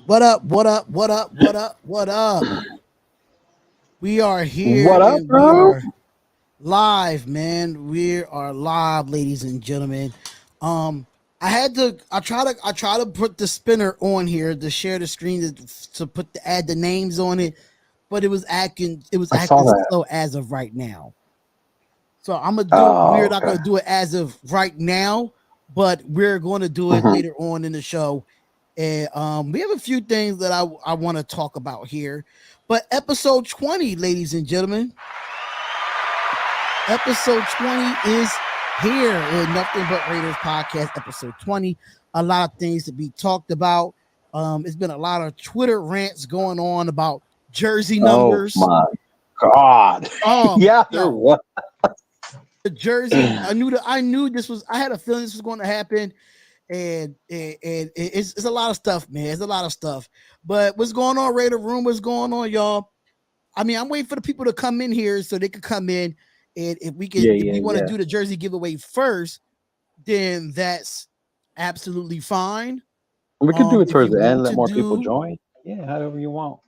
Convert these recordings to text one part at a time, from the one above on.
What up? What up? What up? What up? What up? We are here What up, and we bro? are live, man. We are live, ladies and gentlemen. Um, I try to put the spinner on here to share the screen to add the names on it, but it was I saw acting that. slow as of right now. So I'm gonna do we're Oh, not okay. gonna do it as of right now, but we're going to do it Mhm. later on in the show. And we have a few things that I want to talk about here. But episode 20, ladies and gentlemen, episode 20 is here in Nothing But Raiders podcast, episode 20. A lot of things to be talked about. It's been a lot of Twitter rants going on about jersey Oh numbers. my God. Yeah, there Yo, was. the jersey. I knew this was. I had a feeling this was going to happen, and it's a lot of stuff, man. It's a lot of stuff. But what's going on, Raider Room? What's going on, y'all? I mean, I'm waiting for the people to come in here so they could come in, and if we want to Yeah. do the jersey giveaway first, then that's absolutely fine. We could do it If towards you the end, want let to more people do, join. Yeah, however you want.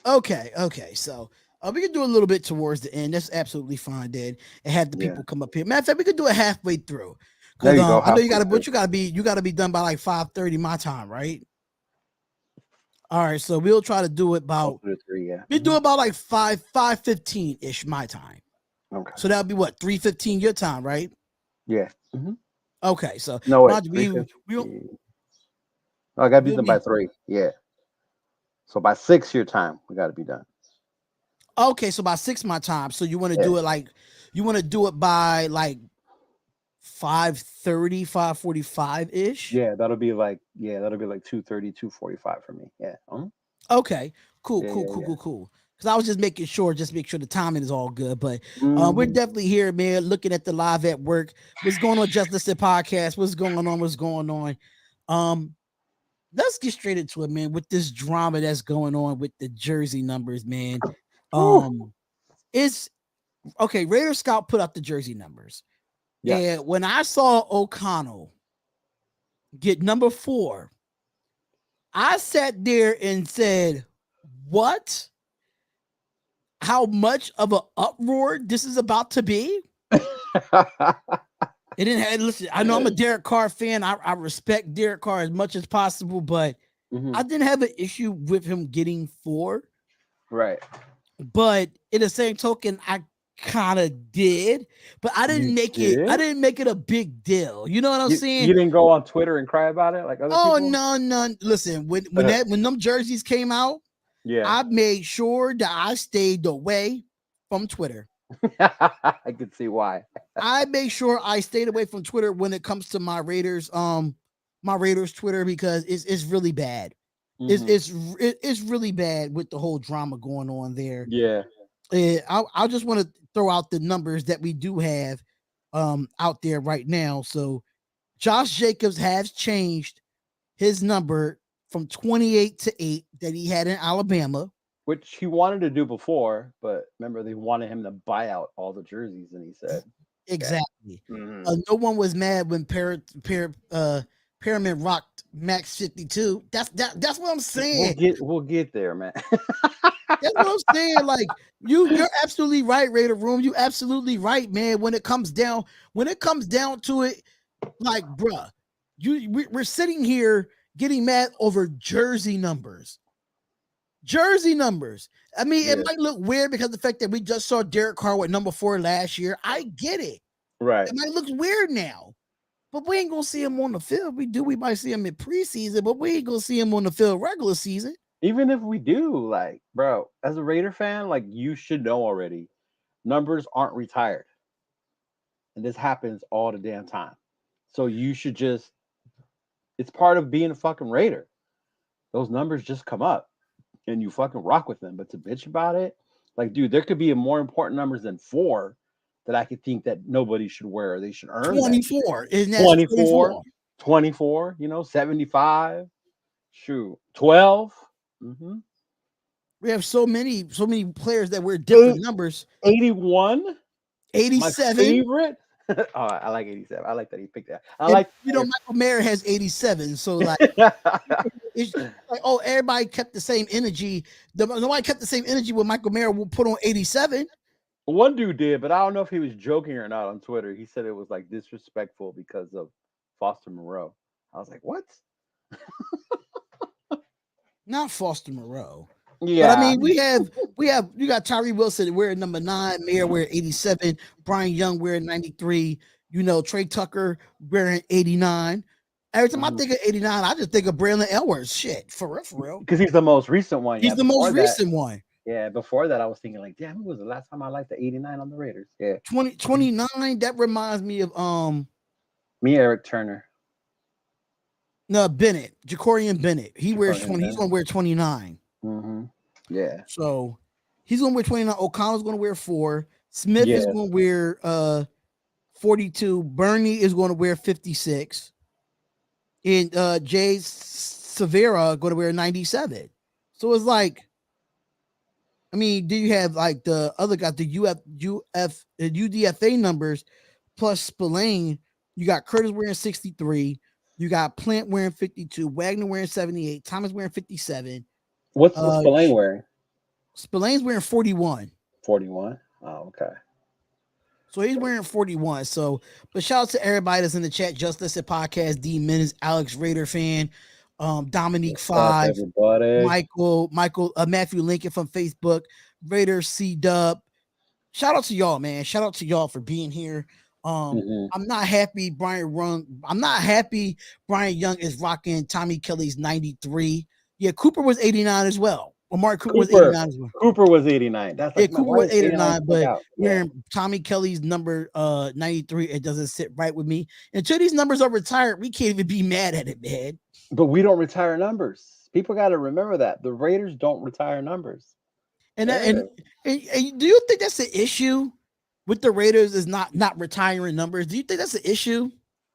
okay, so. We can do a little bit towards the end. That's absolutely fine, Dad. And have the Yeah. people come up here. Matter of fact, we could do it halfway through. There Cause you go. I know you Halfway gotta, through. but you gotta be done by like 5:30 my time, right? All right, so we'll try to do it about Closer to 3, yeah. we do about like 5:15 ish my time. Okay. So that'll be what 3:15 your time, right? Yeah. Hmm. Okay, so No, wait. mind you, 3:50. we'll No, I gotta be we'll done by be 3. Yeah. So by 6 your time, we gotta be done. okay. So by 6 my time. So you want to Yeah. do it like you want to do it by like 5:30, 5:45 ish. Yeah, that'll be like 2:30, 2:45 for me. Yeah. Okay, cool, Yeah, cool, yeah, cool, yeah. cool, cool. Because I was just making sure, just make sure the timing is all good. But we're Hmm. definitely here, man. Looking at the live at work. What's going on, Just Listen podcast? What's going on? What's going on? Um, let's get straight into it, man. With this drama that's going on with the jersey numbers, man. Whew. It's okay. Raider Scout put up the jersey numbers, Yes. and when I saw O'Connell get number 4, I sat there and said, "What? How much of an uproar this is about to be?" It didn't have listen. I know I'm a Derek Carr fan. I respect Derek Carr as much as possible, but Hmm. I didn't have an issue with him getting 4. Right. But in the same token, I kind of did, but I You didn't make it. I did? didn't make it a big deal. You know what I'm You saying? didn't go on Twitter and cry about it like other Oh people? no, no. Listen, when them jerseys came out, Yeah. I made sure that I stayed away from Twitter. I could see why. I make sure I stayed away from Twitter when it comes to my Raiders Twitter because it's really bad. It's Hmm. it's it's really bad with the whole drama going on there. Yeah. I just want to throw out the numbers that we do have out there right now. So Josh Jacobs has changed his number from 28 to 8 that he had in Alabama. Which he wanted to do before, but remember they wanted him to buy out all the jerseys, and he said, "Okay." Exactly. Hmm. No one was mad when Perriman rocked Max 52. That's what I'm saying. We'll get there, man. That's what I'm saying. Like you're absolutely right, Raider Room. You absolutely right, man. When it comes down to it, like, bruh, we're sitting here getting mad over jersey numbers. Jersey numbers. I mean, it Yeah. might look weird because of the fact that we just saw Derek Carr with number 4 last year. I get it. Right. It might look weird now, but we ain't gonna see him on the field. We might see him in preseason, but we ain't gonna see him on the field regular season. Even if we do, like, bro, as a Raider fan, like, you should know already, numbers aren't retired, and this happens all the damn time. So you should just. It's part of being a fucking Raider. Those numbers just come up. And you fucking rock with them. But to bitch about it, like, dude, there could be a more important numbers than 4 that I could think that nobody should wear. They should earn that shit. 24, and that's 24, 24. 24, 75, shoot, 12. Mm-hmm. We have so many players that wear different numbers. 81, my 87. favorite. Oh, I like 87. I like that he picked that. I And like. Michael Mayer has 87. So like it's like, oh, everybody kept the same energy. Nobody kept the same energy when Michael Mayer will put on 87. One dude did, but I don't know if he was joking or not on Twitter. He said it was like disrespectful because of Foster Moreau. I was like, what? Not Foster Moreau. But I Yeah. mean, you got Tyree Wilson wearing number 9, Mayer wearing 87, Brian Young wearing 93, Trey Tucker wearing 89. Every time I Mhm. think of 89, I just think of Braylon Edwards. Shit, for real, for real. Because he's the most recent one. He's Yeah. the most Before that, recent one. yeah. Before that, I was thinking like, damn, when was the last time I liked the 89 on the Raiders? Yeah. 29, that reminds me of Me, Eric Turner. no Bennett, Jacorian Bennett. He wears Jacorian 20, he's Bennett. gonna wear 29. Yeah. So he's gonna wear 29. O'Connell's gonna wear 4. Smith is Yeah. gonna wear 42. Bernie is gonna wear 56. And Jay Severa going to wear 97. So it's like, I mean, do you have like the other guy, the UDFA numbers plus Spillane? You got Curtis wearing 63. You got Plant wearing 52. Wagner wearing 78. Thomas wearing 57. What's Spillane wearing? Spillane's wearing 41. 41. Oh, okay. So he's wearing 41. So, but shout out to everybody that's in the chat. Just Listen Podcast, D Minutes, Alex Raider fan, Dominique What's up, 5, everybody? Michael, Matthew Lincoln from Facebook, Raider C Dub. Shout out to y'all, man. Shout out to y'all for being here. Hmm. I'm not happy I'm not happy Brian Young is rocking Tommy Kelly's 93. Yeah, Cooper was 89 as well. Or Mark Cooper was Cooper 89 as well. Cooper was 89. That's Yeah, like, man, Cooper why was does 89 89, stick but out? Yeah. wearing Tommy Kelly's number 93, it doesn't sit right with me. Until these numbers are retired, we can't even be mad at it, man. But we don't retire numbers. People got to remember that. The Raiders don't retire numbers. And, that, Yeah. and do you think that's the issue with the Raiders is not retiring numbers? Do you think that's the issue?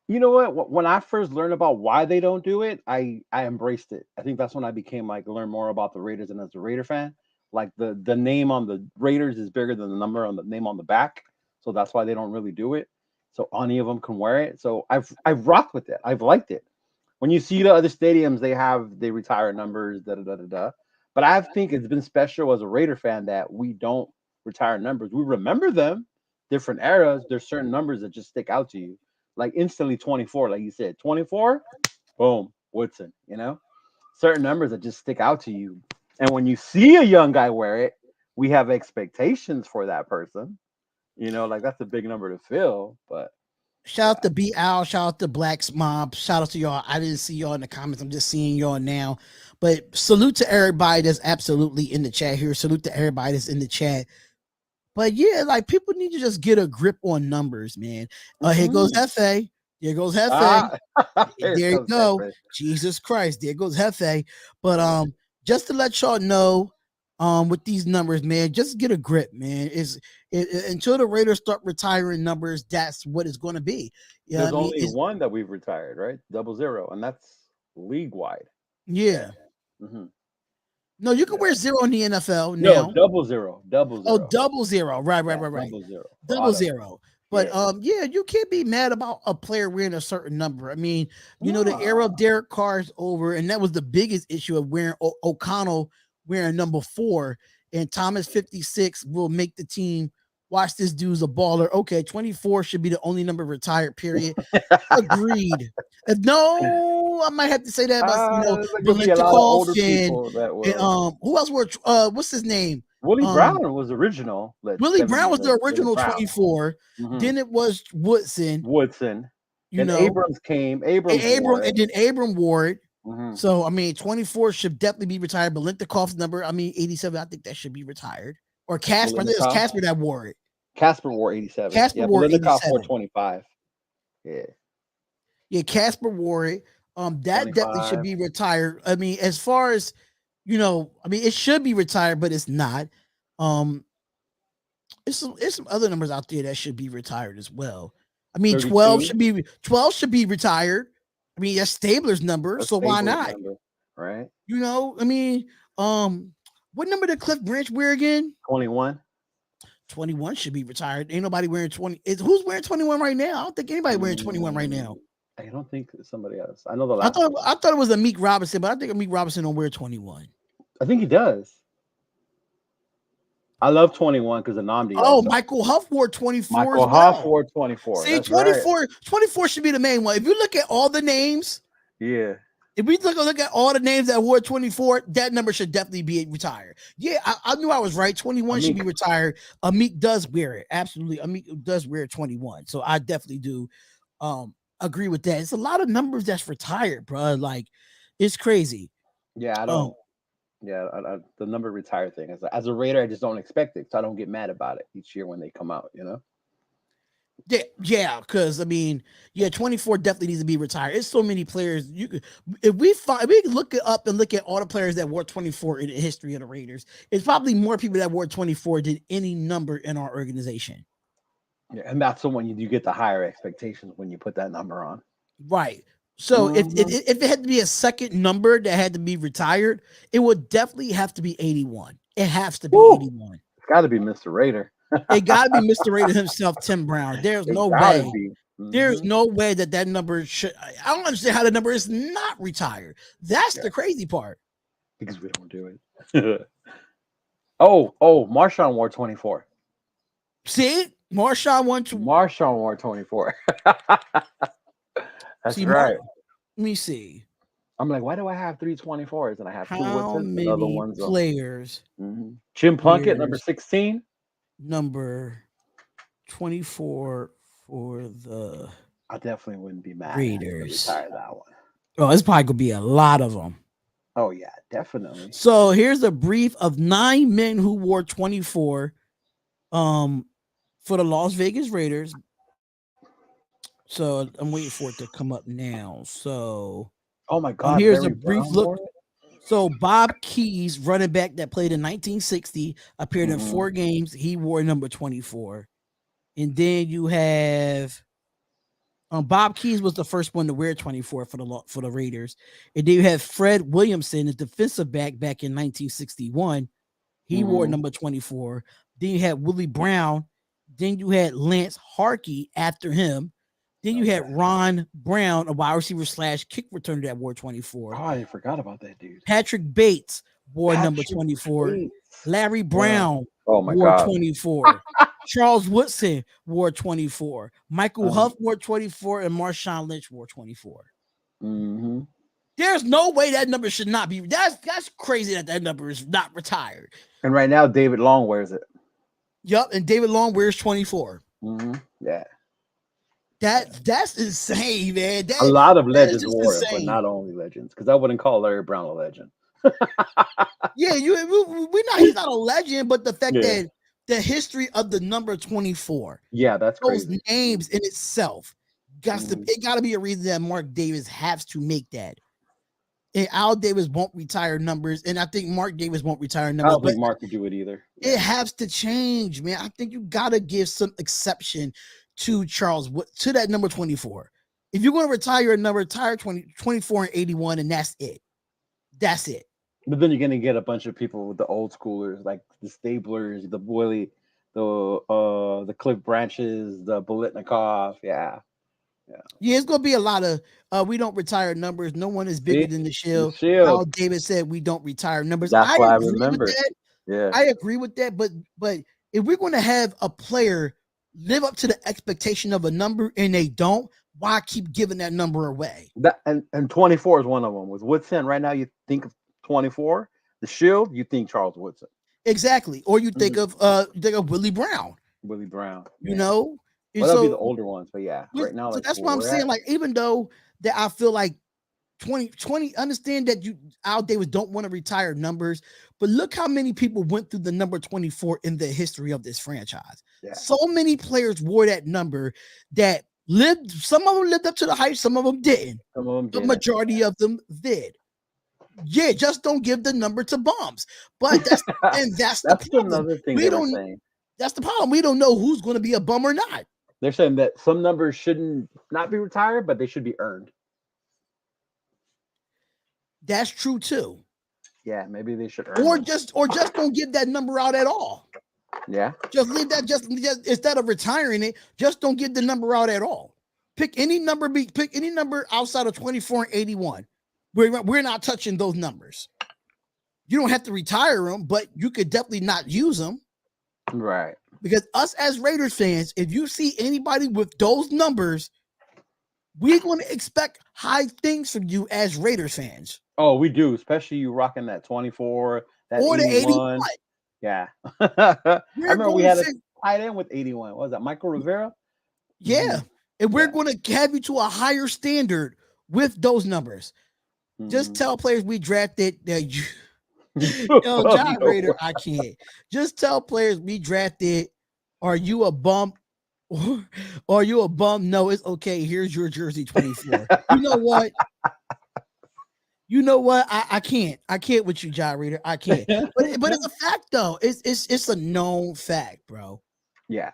You know what? When I first learned about why they don't do it, I embraced it. I think that's when I became like learn more about the Raiders, and as a Raider fan, like the name on the Raiders is bigger than the number on the name on the back, so that's why they don't really do it. So any of them can wear it. So I've rocked with it. I've liked it. When you see the other stadiums, they retire numbers, da da da da da. But I think it's been special as a Raider fan that we don't retire numbers. We remember them, different eras. There's certain numbers that just stick out to you, like instantly 24, like you said, 24, boom, Woodson. Certain numbers that just stick out to you. And when you see a young guy wear it, we have expectations for that person. Like that's a big number to fill. But Shout out to B Al, shout out to Blacks Mob, shout out to y'all. I didn't see y'all in the comments. I'm just seeing y'all now. But salute to everybody that's absolutely in the chat here. Salute to everybody that's in the chat. But yeah, like people need to just get a grip on numbers, man. Here goes Hefe. Here goes Hefe. ah, here There you comes that go. man. Jesus Christ. There goes Hefe. But just to let y'all know, with these numbers, man, just get a grip, man. Until the Raiders start retiring numbers, that's what it's going to be. Yeah, There's I mean, only one that we've retired, right? 00, and that's league wide. yeah. Hmm. No, you can Yeah. wear 0 in the NFL No, now. 00, Oh, 00. 00. Right. Yeah, Right. 00 for Double auto. zero. But Yeah. yeah, you can't be mad about a player wearing a certain number. I mean, the era No. of Derek Carr's over, and that was the biggest issue of wearing O'Connell wearing number 4, and Thomas 56 will make the team. Watch, this dude's a baller. Okay, 24 should be the only number retired. Period. Agreed. No, I might have to say that about There's gonna be a lot of Bilentikov older people that and will. who else were what's his name? Willie Um Brown was original. Like Willie Brown 70, was like the Willie original Brown. 24. Hmm. Then it was Woodson, Woodson. you Then know, Abrams came. Abrams wore it. And then Abram Ward. Hmm. So I mean, 24 should definitely be retired. Bilendikov's number, I mean, 87. I think that should be retired. Or Casper. I think it was Melinikoff. Casper that wore it. Casper wore 87. Casper Yeah, wore Melinikoff wore 87. 25. Yeah, Yeah, Casper wore it. That definitely should 25. be retired. I mean, as far as I mean, it should be retired, but it's not. Um, it's some other numbers out there that should be retired as well. I mean, 32. 12 should be retired. I mean, that's Stabler's number, A so why Stabler's not? number, right? I mean, what number did Cliff Branch wear again? 21. 21 should be retired. Ain't nobody wearing 20. Who's wearing 21 right now? I don't think anybody wearing 21 right now. I don't think it's somebody else. I know the I last thought one. I thought it was a Meek Robinson, but I think Meek Robinson don't wear 21. I think he does. I love 21 because of Namdi Oh, also. Michael Huff wore 24 as Michael Huff well. wore 24. See, That's right. 24 should be the main one. If you look at all the names, Yeah. if we look at all the names that wore 24, that number should definitely be retired. Yeah, I knew I was right. 21 should be retired. Amik does wear it. Absolutely. Amik does wear 21. So I definitely do agree with that. It's a lot of numbers that's retired, bro. Like, it's crazy. Yeah, I don't. The number retired thing. As a Raider, I just don't expect it, so I don't get mad about it each year when they come out. Yeah, because I mean, 24 definitely needs to be retired. It's so many players. If we look it up and look at all the players that wore 24 in the history of the Raiders, it's probably more people that wore 24 than any number in our organization. Yeah, and that's the one you get the higher expectations when you put that number on. Right. So if it had to be a second number that had to be retired, it would definitely have to be 81. It has to be 81. It's got to be Mr. Raider. It got to be Mr. Raider himself, Tim Brown. There's no way. There's no way that number should. I don't understand how the number is not retired. That's the crazy part. Because we don't do it. Marshawn wore 24. See, Marshawn wore 24. That's right. Let me see. I'm like, why do I have 3 24s and I have 2 How many other ones players? Jim Plunkett, number 16. Number 24 for the I definitely wouldn't be mad. Raiders. Retire that one. Oh, it's probably gonna be a lot of them. Oh yeah, definitely. So here's a brief of 9 men who wore 24 for the Las Vegas Raiders. So I'm waiting for it to come up now. So oh my god, here's a brief look. So Bob Keys, running back that played in 1960, appeared in 4 games. He wore number 24. And then you have Bob Keys was the first one to wear 24 for the Raiders. And then you have Fred Williamson, the defensive back in 1961. He wore number 24. Then you had Willie Brown. Then you had Lance Harkey after him. Then you had Ron Brown, a wide receiver / kick returner that wore 24. Oh, I forgot about that dude. Patrick Bates wore number 24. Bates. Larry Brown wore 24. Charles Woodson wore 24. Michael Huff wore 24, and Marshawn Lynch wore 24. There's no way that number should not be. That's crazy that number is not retired. And right now, David Long wears it. Yep, and David Long wears 24. Yeah. That's insane, man. A lot of legends wore it, but not only legends, because I wouldn't call Larry Brown a legend. Yeah, he's not a legend, but the fact that the history of the number 24, that's those crazy. names in itself, it got to be a reason that Mark Davis has to make that. And Al Davis won't retire numbers, and I think Mark Davis won't retire numbers. I don't think Mark could do it either. It has to change, man. I think you got to give some exception to to that number 24. If you're going to retire a number, retire 24 and 81, and that's it. That's it. But then you're going to get a bunch of people with the old schoolers, like the Stablers, the Willie, the Cliff Branches, the Bolitnikov. Yeah, it's going to be a lot of we don't retire numbers. No one is bigger than the Shield. Al Davis said we don't retire numbers. That's what I remember. Yeah, I agree with that. But if we're going to have a player live up to the expectation of a number and they don't, why keep giving that number away? And 24 is one of them. With Woodson right now, you think of 24. The Shield, you think Charles Woodson. Exactly. Or you think of Willie Brown. Willie Brown. You know? Well, that'll be the older ones, but right now, so that's what I'm saying. Like, even though that I feel like 20, understand that Al Davis don't want to retire numbers, but look how many people went through the number 24 in the history of this franchise. Yeah. So many players wore that number that lived. Some of them lived up to the hype. Some of them didn't. The majority of them did. Yeah, just don't give the number to bums. But that's the problem. Another thing saying. That's the problem. We don't know who's going to be a bum or not. They're saying that some numbers shouldn't not be retired, but they should be earned. That's true too. Yeah, maybe they should earn or just don't give that number out at all. Yeah. Just leave that. Just instead of retiring it, just don't give the number out at all. Pick any number. Pick any number outside of 24 and 81. We're not touching those numbers. You don't have to retire them, but you could definitely not use them. Right. Because us as Raiders fans, if you see anybody with those numbers, we're going to expect high things from you as Raiders fans. Oh, we do, especially you rocking that 24, that Or the 81. 81. Yeah. I remember going we to had a say, tight end with 81. What was that, Michael Rivera? yeah. And we're going to have you to a higher standard with those numbers. Just tell players we drafted that you yo, John Raider, I can't. Just tell players we drafted. Are you a bum? Or are you a bum? No, it's okay. Here's your jersey 24. You know what? You know what? I can't. I can't with you, John Reader. I can't. But it's a fact though. It's a known fact, bro. Yeah.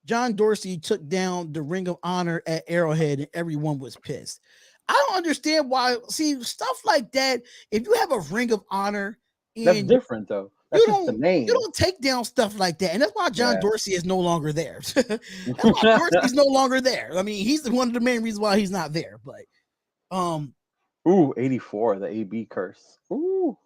John Dorsey took down the Ring of Honor at Arrowhead, and everyone was pissed. I don't understand why. See, stuff like that. If you have a Ring of Honor, That's different though. That's just the name. You don't take down stuff like that, and that's why John Dorsey is no longer there. That's why Dorsey's no longer there. I mean, he's one of the main reasons why he's not there. But ooh, 84, the AB curse. Ooh.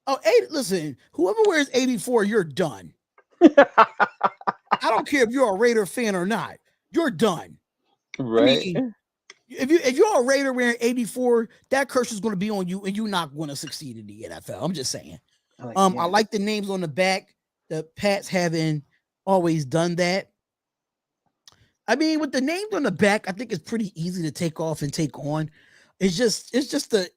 Oh, listen, whoever wears 84, you're done. I don't care if you're a Raider fan or not. You're done. Right. I mean, if you're a Raider wearing 84, that curse is going to be on you, and you're not going to succeed in the NFL. I'm just saying. I like the names on the back. The Pats haven't always done that. I mean, with the names on the back, I think it's pretty easy to take off and take on. It's just the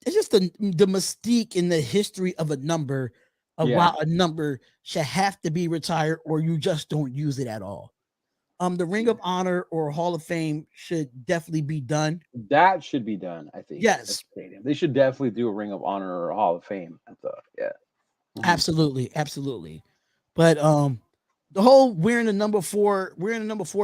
mystique in the history of a number of why a number should have to be retired or you just don't use it at all. The Ring of Honor or Hall of Fame should definitely be done. That should be done, I think. Yes. They should definitely do a Ring of Honor or a Hall of Fame. Absolutely. But the whole wearing the number four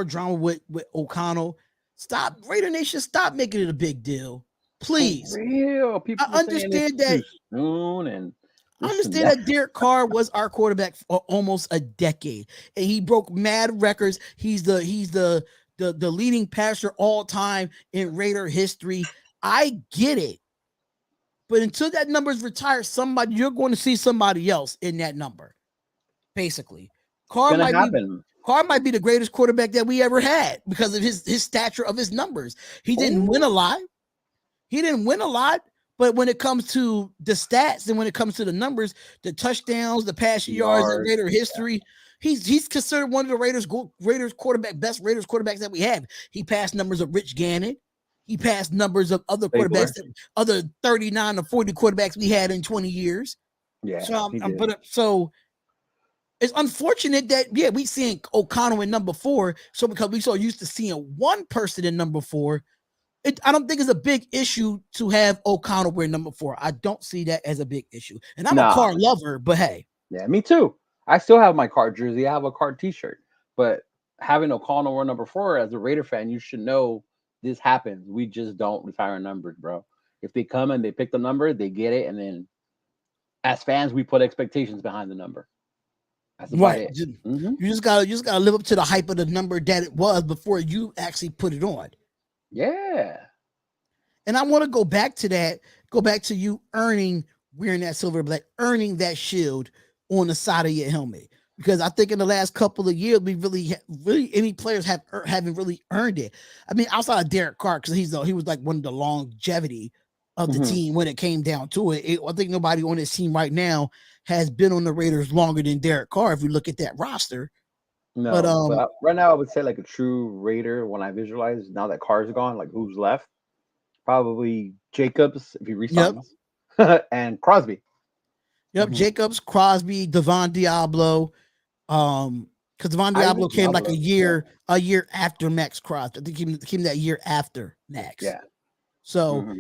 drama with O'Connell, stop. Raider Nation, stop making it a big deal. Please. For real. People I understand that. Soon and I understand that Derek Carr was our quarterback for almost a decade, and he broke mad records. He's the leading passer all time in Raider history. I get it, but until that number is retired, you're going to see somebody else in that number. Basically, Carr might be the greatest quarterback that we ever had because of his stature of his numbers. He didn't win a lot. But when it comes to the stats and when it comes to the numbers, the touchdowns, the passing yards in Raider history, he's considered one of the best Raiders quarterbacks that we have. He passed numbers of Rich Gannon. He passed numbers of other quarterbacks, other 39 or 40 quarterbacks we had in 20 years. Yeah. So it's unfortunate that we seeing O'Connell in number 4. So because we so used to seeing one person in number 4. I don't think it's a big issue to have O'Connell wear number 4. I don't see that as a big issue. And I'm a Carr lover, but hey. Yeah, me too. I still have my Carr jersey. I have a Carr t-shirt. But having O'Connell wear number 4 as a Raider fan, you should know this happens. We just don't retire numbers, bro. If they come and they pick the number, they get it. And then as fans, we put expectations behind the number. That's right. You just gotta live up to the hype of the number that it was before you actually put it on. Yeah. And I want to go back to you wearing that silver black, earning that shield on the side of your helmet. Because I think in the last couple of years, we really any players haven't really earned it. I mean, outside of Derek Carr, because he was like one of the longevity of the team when it came down to it. I think nobody on this team right now has been on the Raiders longer than Derek Carr. If we look at that roster. No, but right now I would say like a true Raider when I visualize now that Carr's gone, like who's left? Probably Jacobs if he resigns, and Crosby. Yep, Jacobs, Crosby, Devon Diablo. Because Devon Diablo came like a year after Max Crosby. I think he came that year after Max. Yeah. So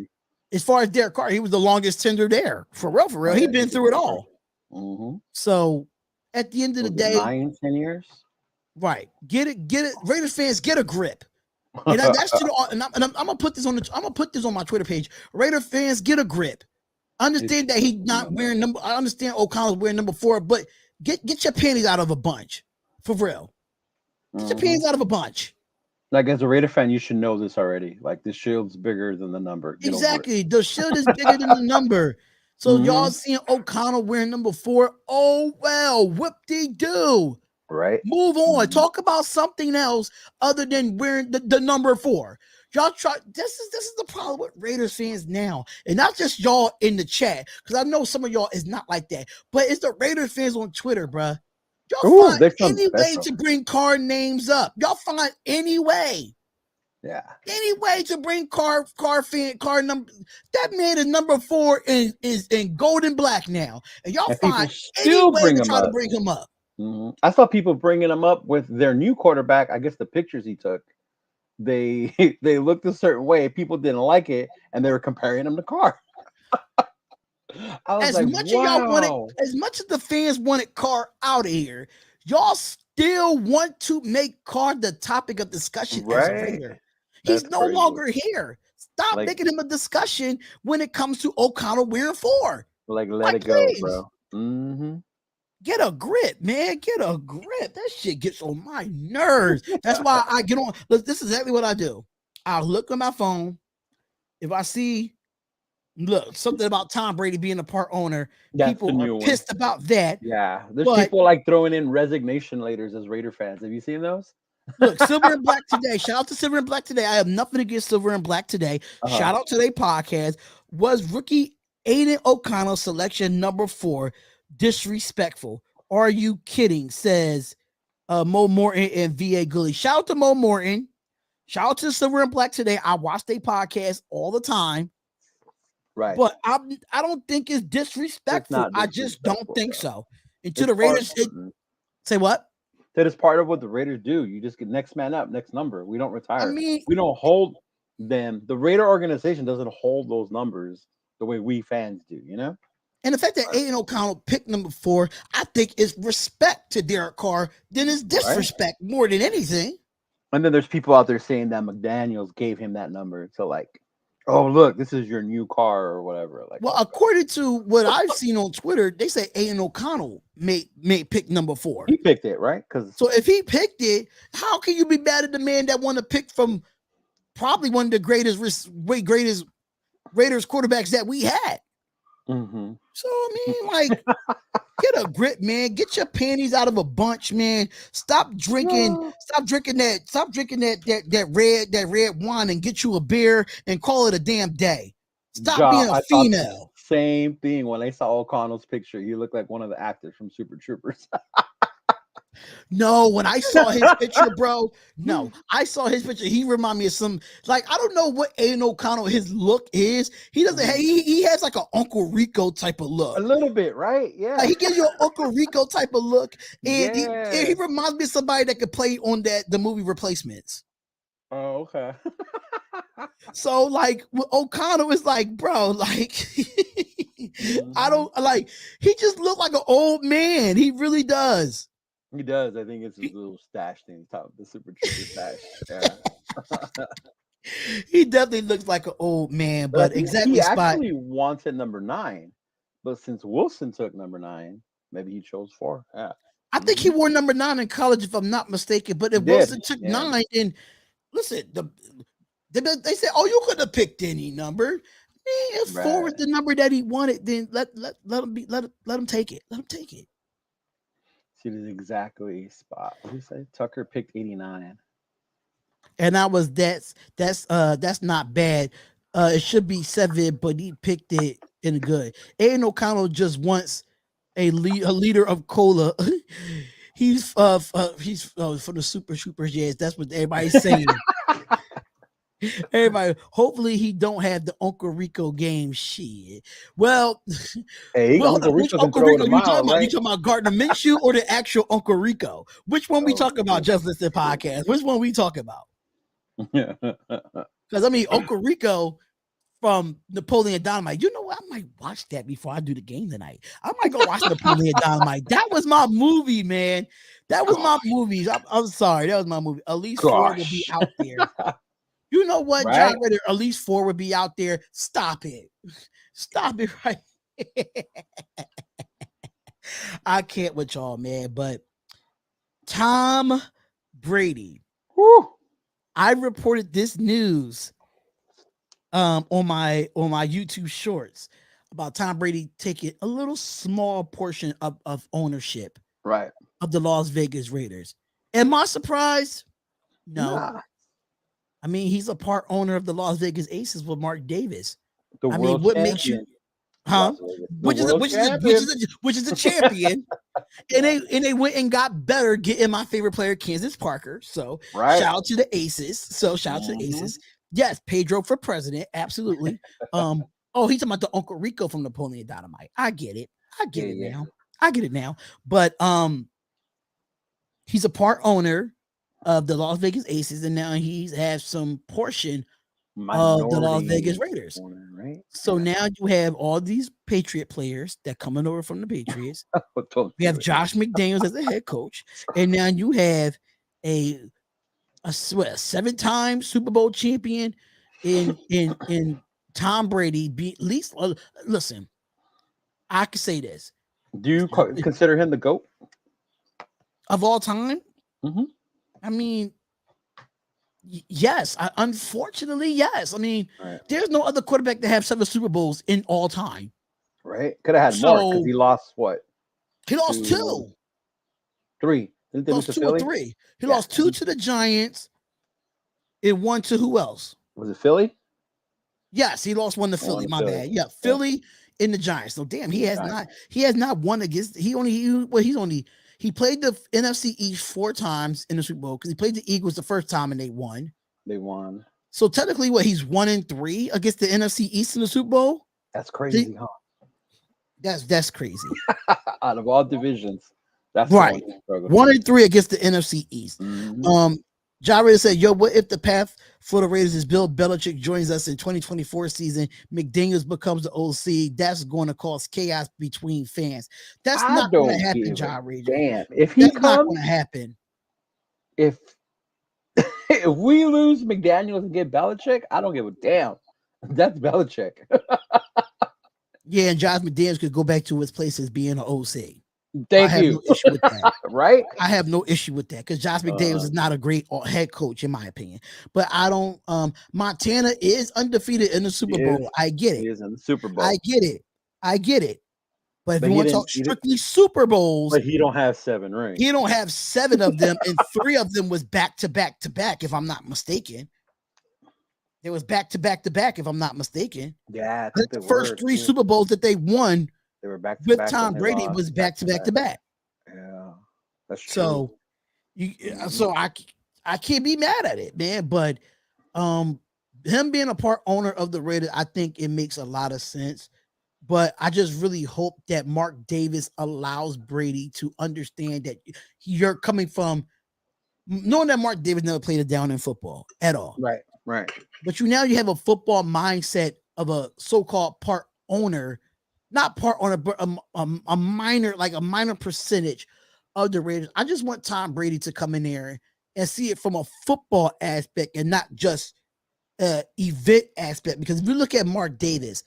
as far as Derek Carr, he was the longest tender there. For real. He'd been through it all. So at the end of the day, 9-10 years. Right. Get it. Raiders fans, get a grip. And that's and I'm gonna put this on my Twitter page. Raider fans, get a grip. Understand that he's not wearing number. I understand O'Connell's wearing number 4, but Get your panties out of a bunch. For real. Get your panties out of a bunch. Like as a Raider fan, you should know this already. Like the shield's bigger than the number. Get over it. Exactly. The shield is bigger than the number. So y'all Mhm. seeing O'Connell wearing number 4. Oh well, whoop-de-doo. Right? Move on. Mhm. Talk about something else other than wearing the number 4. Y'all try. This is the problem with Raiders fans now, and not just y'all in the chat, because I know some of y'all is not like that, but it's the Raiders fans on Twitter, bruh. Y'all Ooh, find there's some any way special. to bring card names up. Y'all find any way to bring card number. That man is number 4 and is in gold and black now, and y'all And find people any still way bring to him try to up. bring him up. I saw people bringing him up with their new quarterback. I guess the pictures he took, they they looked a certain way. People didn't like it, and they were comparing him to Carr. I was As like, much as y'all wanted, wow. as much as the fans wanted Carr out of here, y'all still want to make Carr the topic of discussion as a Right? Raider. He's That's no crazy. longer here. Stop Like, making him a discussion when it comes to O'Connell wearing 4. let Like, it go, please bro. get a grip, man. Get a grip. That shit gets on my nerves. That's why I get on. Look, this is exactly what I do. I'll look on my phone. If I see something about Tom Brady being a part owner, That's the people are new one. pissed about that. Yeah, there's But people like throwing in resignation letters as Raider fans. Have you seen those? look, Silver and Black today. Shout out to Silver and Black today. I have nothing against Silver and Black today. Uh-huh. Shout out to their podcast. Was rookie Aiden O'Connell selection number 4 disrespectful? Are you kidding? Says Mo Morton and VA Gully. Shout out to Mo Morton. Shout out to Silver and Black today. I watch their podcast all the time. Right. But I don't think it's disrespectful. It's not I just don't disrespectful, think bro. so. And to It's the part Raiders, say what? that is part of what the Raiders do. You just get next man up, next number. We don't retire. I mean, We don't hold them. The Raider organization doesn't hold those numbers the way we fans do, you know? and the fact that Aiden O'Connell picked number 4, I think is respect to Derek Carr than is disrespect more than anything. And then there's people out there saying that McDaniels gave him that number to like, oh look, this is your new car or whatever. Like, Well, according to what I've seen on Twitter, they say Aiden O'Connell may pick number 4. he picked it, right? Because So if he picked it, how can you be mad at the man that want to pick from probably one of the greatest Raiders quarterbacks that we had? So I mean, like, get a grip, man. Get your panties out of a bunch, man. Stop drinking that red wine and get you a beer and call it a damn day. Stop being a I thought the female. same thing when I saw O'Connell's picture. He looked like one of the actors from Super Troopers. No, when I saw his picture, bro. No, I saw his picture. He reminded me of some, like, I don't know what Aiden O'Connell his look is. He doesn't have, he has like an Uncle Rico type of look. A little bit, right? Yeah. Like, he gives you an Uncle Rico type of look, and Yeah. he reminds me of somebody that could play on the movie Replacements. Oh, okay. So, like, O'Connell is like, bro, like, I don't like. He just looked like an old man. He really does. He does. I think it's his little stash thing, top the Super Trooper stash. Yeah. He definitely looks like an old man, but exactly he spot. actually wanted number 9, but since Wilson took number 9, maybe he chose 4. Yeah. I think he wore number 9 in college, if I'm not mistaken. But if Wilson took 9, then listen, they said, "Oh, you could have picked any number." Man, if 4 was the number that he wanted, then let him take it. Let him take it. See, this exactly spot. What did he say? Tucker picked 89. And I was that's not bad. It should be 7, but he picked it in good. Aiden O'Connell just wants a leader of cola. He's for the Super Troopers. Yes, that's what everybody's saying. Everybody, hopefully he don't have the Uncle Rico game. Shit. Well, Uncle which Rico can Uncle throw Rico it a you mile, talking about? right? You talking about Gardner Minshew or the actual Uncle Rico? Which one we talking about? Just Listen podcast. Which one we talking about? Because I mean, Uncle Rico from Napoleon Dynamite. You know what? I might watch that before I do the game tonight. I might go watch Napoleon Dynamite. That was my movie, man. That was my movie. I'm sorry. That was my movie. At least 4 will be out there. You know what, right? John Ritter? At least 4 would be out there. Stop it. Stop it right. I can't with y'all, man. But Tom Brady, Whew. I reported this news on my YouTube shorts about Tom Brady taking a little small portion of ownership Right. of the Las Vegas Raiders. Am I surprised? No. Nah. I mean, he's a part owner of the Las Vegas Aces with Mark Davis. The I mean, world what makes you, champion. huh? Las Vegas. The world champion. Which is a champion. And Yeah. they went and got better getting my favorite player, Kansas Parker. So Right. shout out to the Aces. So shout out to the Mhm. Aces. Yes, Pedro for president. Absolutely. Oh, he's talking about the Uncle Rico from Napoleon Dynamite. I get it. I get it Yeah. now. I get it now. But he's a part owner of the Las Vegas Aces, and now he has some portion of the Las Vegas Minority Raiders. owner, right? So Yeah. now you have all these Patriot players that coming over from the Patriots. Don't We do have it. Josh McDaniels as the head coach, and now you have a 7-time Super Bowl champion in Tom Brady. Be at least listen. I can say this Do you consider him the GOAT? of all time. Mhm. I mean, yes. Unfortunately, yes. I mean, Right. there's no other quarterback that have 7 Super Bowls in all time. Right. Could have had more because So he lost what? he lost 2, 2. 3. Didn't they lose Lost to 2 or Philly? 3. He Yeah. lost 2 to the Giants and 1 to who else? Was it Philly? Yes, he lost 1 to Philly. One to My Philly. bad. Yeah, Yeah. Philly in the Giants. So damn, he The has Giants. not won against. He played the NFC East 4 times in the Super Bowl because he played the Eagles the first time and they won. They won. So technically, he's 1-3 against the NFC East in the Super Bowl. That's crazy, huh? That's crazy. Out of all divisions, that's Right. the one he struggled 1-3 against the NFC East. Mhm. Jared said, "Yo, what if the path for the Raiders is Bill Belichick joins us in 2024 season? McDaniels becomes the OC. That's going to cause chaos between fans. That's I not going to don't happen, give a Jared. damn if he That's not going comes. to happen. If if we lose McDaniels and get Belichick, I don't give a damn. That's Belichick. Yeah, and Josh McDaniels could go back to his place as being an OC. I Thank have you. no issue with that. Right? I have no issue with that because Josh McDaniels is not a great head coach, in my opinion. But I don't. Montana is undefeated in the Super Bowl. I get He it. is in the Super Bowl. I get it. I get it. But if But you he want to didn't. talk strictly Super Bowls, But he don't have 7 rings. he don't have 7 of them, and 3 of them was back to back to back. If I'm not mistaken, there was back to back to back. If I'm not mistaken, Yeah, I the think they first were 3 too. Super Bowls that they won They were back to with back. Tom Brady was back to back to back. Yeah, that's true. So so I can't be mad at it, man. But him being a part owner of the Raiders, I think it makes a lot of sense. But I just really hope that Mark Davis allows Brady to understand that you're coming from knowing that Mark Davis never played it down in football at all. Right. But you have a football mindset of a so-called part owner, not part owner, but a minor percentage of the Raiders. I just want Tom Brady to come in there and see it from a football aspect and not just event aspect. Because if you look at Mark Davis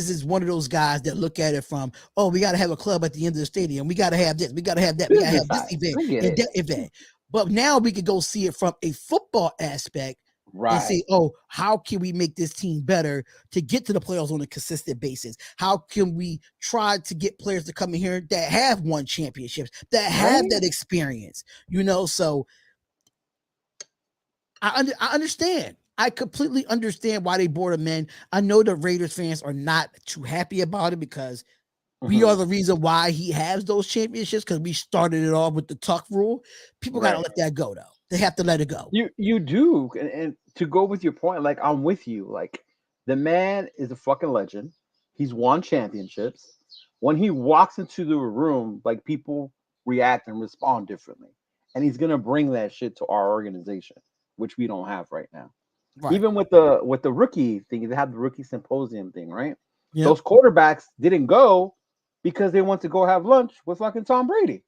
is one of those guys that look at it from, oh, we got to have a club at the end of the stadium. We got to have this. We got to have that. We got to have this event and that event. But now we could go see it from a football aspect and say, oh, how can we make this team better to get to the playoffs on a consistent basis? How can we try to get players to come in here that have won championships, that have that experience? So I understand. I completely understand why they brought him in. I know the Raiders fans are not too happy about it because we are the reason why he has those championships because we started it off with the tuck rule. People got to let that go, though. They have to let it go. You do. And to go with your point, like, I'm with you. Like, the man is a fucking legend. He's won championships. When he walks into the room, like, people react and respond differently. And he's going to bring that shit to our organization, which we don't have right now. Right. Even with the rookie thing, they have the rookie symposium thing, right? Yep. Those quarterbacks didn't go because they want to go have lunch with fucking Tom Brady.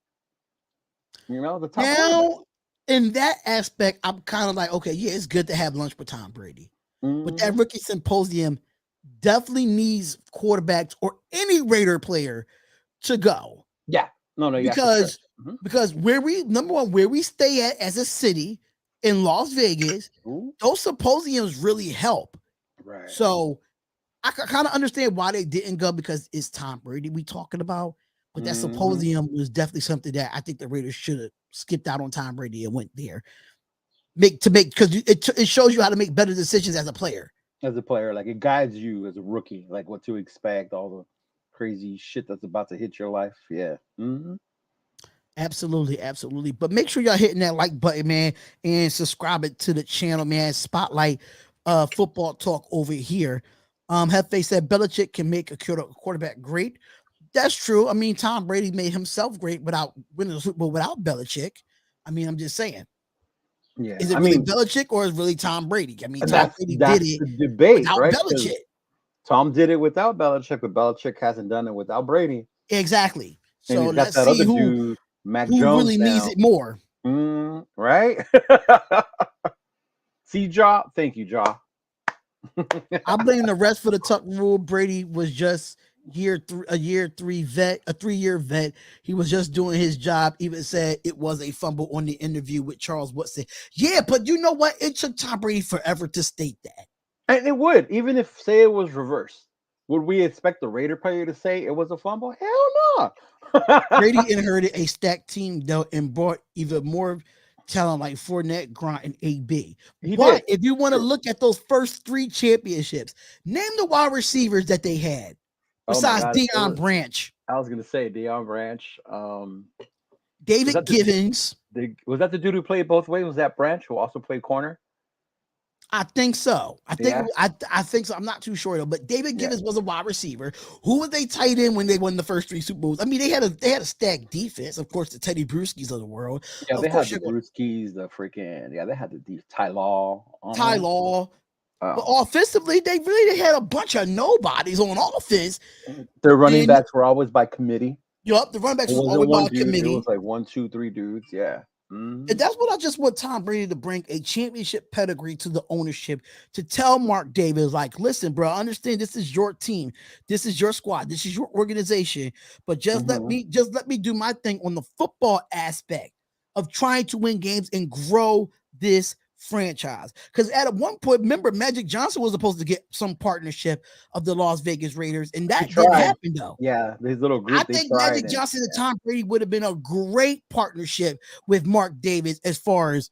The top now, in that aspect, I'm kind of like, okay, yeah, it's good to have lunch with Tom Brady. But that rookie symposium definitely needs quarterbacks or any Raider player to go. Yeah. No, yeah, for sure. because where we number one, where we stay at as a city in Las Vegas, Ooh. those symposiums really help. Right. So I kind of understand why they didn't go, because it's Tom Brady we talking about. But that symposium was definitely something that I think the Raiders should have skipped out on Tom Brady and went there. Because it shows you how to make better decisions as a player. As a player, like it guides you as a rookie, like what to expect, all the crazy shit that's about to hit your life. Yeah. Absolutely, absolutely. But make sure y'all hitting that like button, man, and subscribe it to the channel, man. Spotlight football talk over here. Hefe said Belichick can make a quarterback great. That's true. I mean, Tom Brady made himself great without winning the Super Bowl without Belichick. I mean, I'm just saying. Yeah. Is it I really mean, Belichick or is it really Tom Brady? I mean, Tom that's Brady did that's it the debate, without right? Because Belichick. Tom did it without Belichick, but Belichick hasn't done it without Brady. Exactly. And So he's got let's that see other who dude, Mac Jones, really needs now. it more. Right? See, Jaw? Thank you, Jaw. I blame the rest for the Tuck rule. Brady was just a year 3 vet, a 3-year vet. He was just doing his job. Even said it was a fumble on the interview with Charles Woodson. Yeah, but you know what? It took Tom Brady forever to state that. And it would, even if say it was reversed. Would we expect the Raider player to say it was a fumble? Hell no. Brady inherited a stacked team though and brought even more talent like Fournette, Grant, and AB. He But did. if you want to True. look at those first 3 championships, name the wide receivers that they had Oh my besides God. Deion Branch, I was gonna say Deion Branch. Was David that Givens. was that the dude who played both ways? Was that Branch who also played corner? I think so. Yeah. I think so. I'm not too sure though. But David Yeah. Givens was a wide receiver. Who was they tight end when they won the first 3 Super Bowls? I mean, they had a stacked defense. Of course, the Teddy Bruschies of the world. Yeah, Of they had course, the you're going Brewskis, the freaking they had the deep Ty Law. Ty Law. But Oh. offensively, they had a bunch of nobodies on offense. Their running And backs were always by committee. yup, the running backs It was wasn't always by one a dude. It committee. was like 1, 2, 3 dudes. Yeah. And that's what I just want Tom Brady to bring a championship pedigree to the ownership to tell Mark Davis, like, listen, bro, I understand this is your team, this is your squad, this is your organization, but just let me do my thing on the football aspect of trying to win games and grow this franchise. Because at one point, remember, Magic Johnson was supposed to get some partnership of the Las Vegas Raiders, and He that didn't tried. happen though. Yeah, his little I group they think tried, Magic and Johnson and Tom Brady would have been a great partnership with Mark Davis as far as,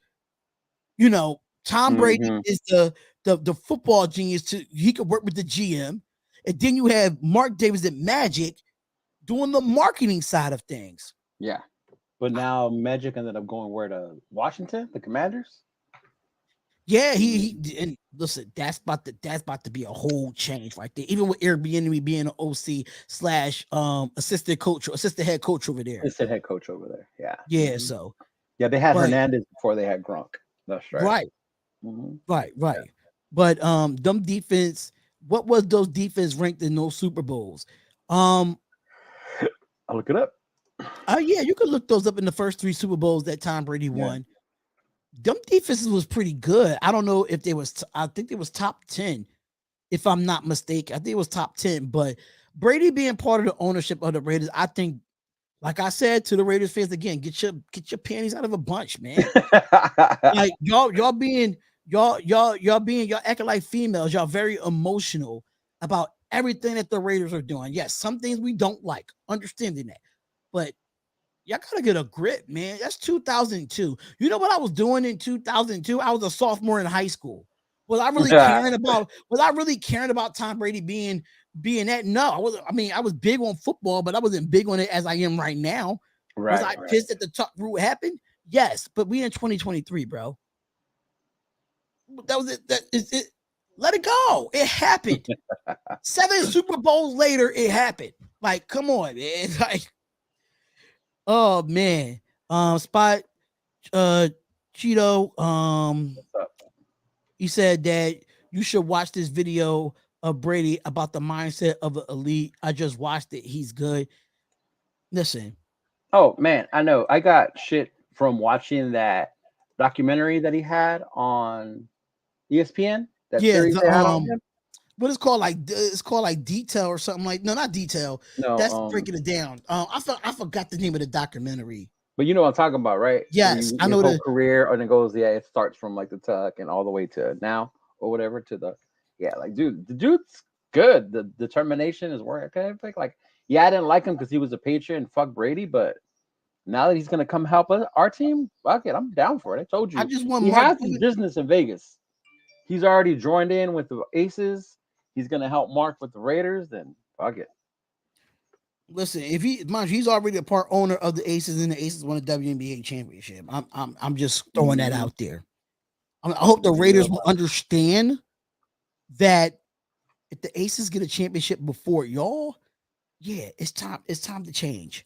you know, Tom Brady is the football genius. He could work with the GM. And then you have Mark Davis at Magic doing the marketing side of things. yeah. But now Magic ended up going where to Washington, the Commanders. Yeah, he and listen, that's about to be a whole change right there. Even with Airbnb being an OC / assistant head coach over there. Assistant head coach over there. Yeah. Yeah, so Yeah, they had but Hernandez before they had Gronk. That's right. right, Mm-hmm. right. Yeah. But them defense, what was those defense ranked in those Super Bowls? I'll look it up. Yeah, you could look those up in the first 3 Super Bowls that Tom Brady won. Them defenses was pretty good. I don't know if they was. I think it was top 10, if I'm not mistaken. I think it was top 10. But Brady being part of the ownership of the Raiders, I think, like I said to the Raiders fans again, get your panties out of a bunch, man. Like y'all acting like females. Y'all very emotional about everything that the Raiders are doing. Yes, some things we don't like, understanding that, but y'all gotta get a grip, man. That's 2002. You know what I was doing in 2002? I was a sophomore in high school. Was I really caring about Tom Brady being that? No, I wasn't. I mean, I was big on football, but I wasn't big on it as I am right now. Was I pissed that the Tuck rule happened? Yes, but we in 2023, bro. That was it. That is it. Let it go. It happened. 7 Super Bowls later, it happened. Like, come on, man. Like, oh man. Spot Cheeto. What's up? He said that you should watch this video of Brady about the mindset of an elite. I just watched it. He's good. Listen. Oh man, I know. I got shit from watching that documentary that he had on ESPN. That Yeah, series they had on him. what is called like it's called like detail or something like no, not detail. No, That's breaking it down. I forgot the name of the documentary. but you know what I'm talking about, right? Where Yes, you I your know whole the. career, and it goes, yeah, it starts from like the tuck and all the way to now or whatever to the, yeah, like dude, the dude's good. The determination is work. Okay, like, yeah, I didn't like him because he was a Patriot and fuck Brady, but now that he's gonna come help us, our team, fuck it, I'm down for it. I told I you, just want he Mark has his Cuban. business in Vegas. He's already joined in with the Aces. He's gonna help Mark with the Raiders. Then fuck it. Listen, if mind you, he's already a part owner of the Aces, and the Aces won a WNBA championship. I'm just throwing that Mhm. out there. I hope the Let's be real Raiders will about understand that if the Aces get a championship before y'all, yeah, it's time. It's time to change.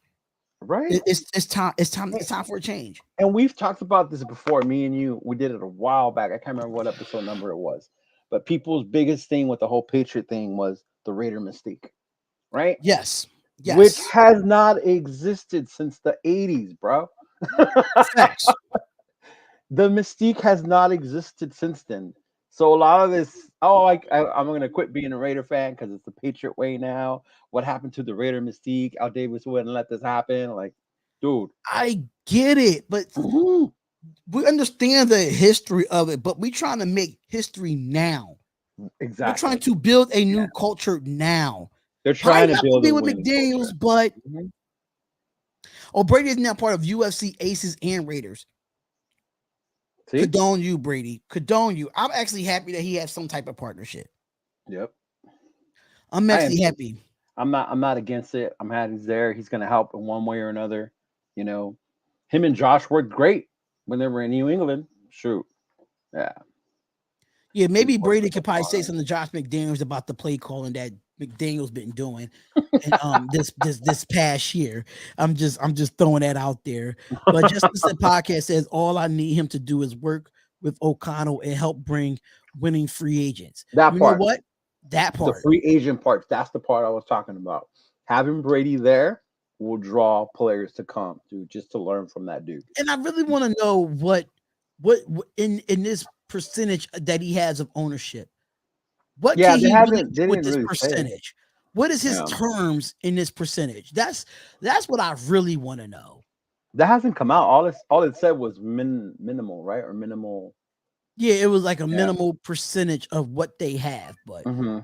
it, right? It's time. It's time. It's time for a change. And we've talked about this before. Me and you, we did it a while back. I can't remember what episode number it was. But people's biggest thing with the whole Patriot thing was the Raider mystique, right? Yes, Which yes, has not existed since the 80s, bro. facts. The mystique has not existed since then. So a lot of this, oh, I'm going to quit being a Raider fan because it's the Patriot way now. What happened to the Raider mystique? Al Davis wouldn't let this happen. Like, dude. I get it, but Mhm. we understand the history of it. But we're trying to make history now. We're trying Exactly. to build a Yeah. new culture now. They're Probably trying to not gonna build be a with winning culture. McDaniels, but Mhm. Brady is now part of UFC Aces and Raiders. See? Condone you, Brady. Condone you. I'm actually happy that he has some type of partnership. Yep. I'm I am actually too. happy. I'm not against it. I'm happy he's there. He's gonna help in one way or another. You know, him and Josh worked great when they were in New England. Shoot. Yeah. Yeah, They maybe just worked Brady with could the probably say fun. something to Josh McDaniels about the play calling that McDaniels been doing. And this past year. I'm just throwing that out there. But just as the podcast says, all I need him to do is work with O'Connell and help bring winning free agents. That You know part. what? That The part. free agent part. That's the part I was talking about. Having Brady there will draw players to come, dude, just to learn from that dude. And I really want to know what in this percentage that he has of ownership. What Yeah, can they he really haven't. do They with didn't this really say. percentage? What is his Yeah, terms in this percentage? That's what I really want to know. that hasn't come out. All it said was minimal, right? Or minimal. Yeah, it was like a Yeah. minimal percentage of what they have, but Hmm.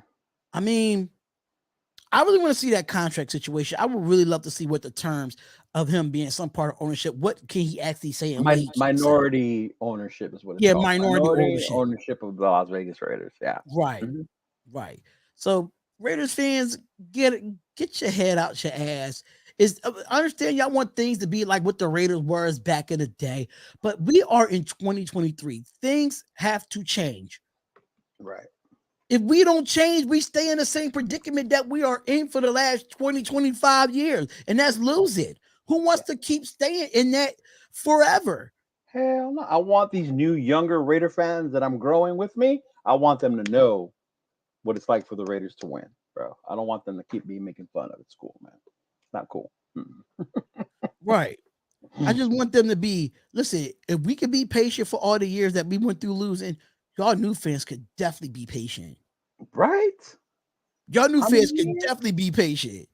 I mean, I really want to see that contract situation. I would really love to see what the terms of him being some part of ownership. What can he actually say and what he can't say? Minority ownership is what it's Yeah, called. minority Minority ownership. ownership of the Las Vegas Raiders. Yeah. Right, Mhm. right. So Raiders fans, get your head out your ass. I understand y'all want things to be like what the Raiders were back in the day, but we are in 2023. Things have to change. Right. If we don't change, we stay in the same predicament that we are in for the last 20, 25 years, and that's lose it. Who wants Yeah. to keep staying in that forever? Hell no. I want these new younger Raider fans that I'm growing with me. I want them to know what it's like for the Raiders to win, bro. I don't want them to keep me making fun of it. It's cool, man. It's not cool. Right. I just want them to be, listen, if we could be patient for all the years that we went through losing, y'all new fans could definitely be patient. Right? Y'all new How fans many could years? definitely be patient.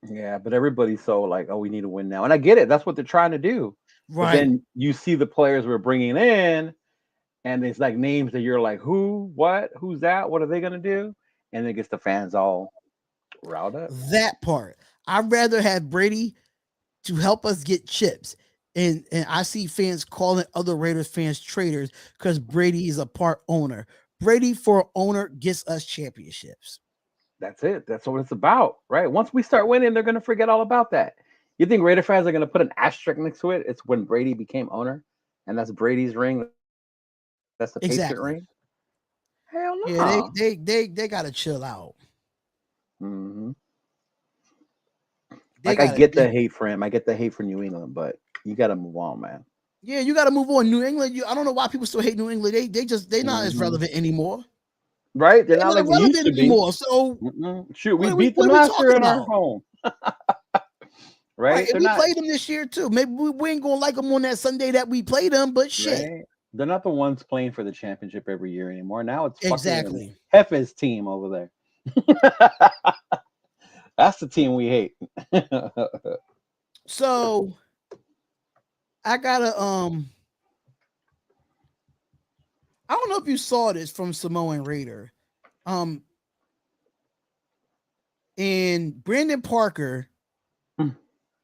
Yeah, but everybody's so like, oh, we need to win now. And I get it. That's what they're trying to do. But Right. then you see the players we're bringing in, and it's like names that you're like, who, what, who's that? What are they going to do? And it gets the fans all riled up. That part. I'd rather have Brady to help us get chips. And I see fans calling other Raiders fans traitors because Brady is a part owner. Brady for owner gets us championships. That's it. That's what it's about, right? Once we start winning, they're going to forget all about that. You think Raider fans are going to put an asterisk next to it? It's when Brady became owner, and that's Brady's ring. That's the Patriot Exactly. ring. Hell Yeah, no. they gotta chill out. Hmm. They Like I gotta get the hate for him. I get the hate for New England, but you got to move on, man. yeah, you gotta move on. New England, I don't know why people still hate New England. They're not as Hmm. relevant anymore. Right? They're They're not not like they used relevant to be. anymore. So Mm-mm. Shoot, we beat what them are we last year talking in our about? home, Right. right? And They're we not played them this year too. Maybe we ain't gonna like them on that Sunday that we played them, but shit. right. They're not the ones playing for the championship every year anymore. Now it's fucking Exactly. Hefe's team over there. That's the team we hate. So I gotta I don't know if you saw this from Samoan Raider. And Brandon Parker.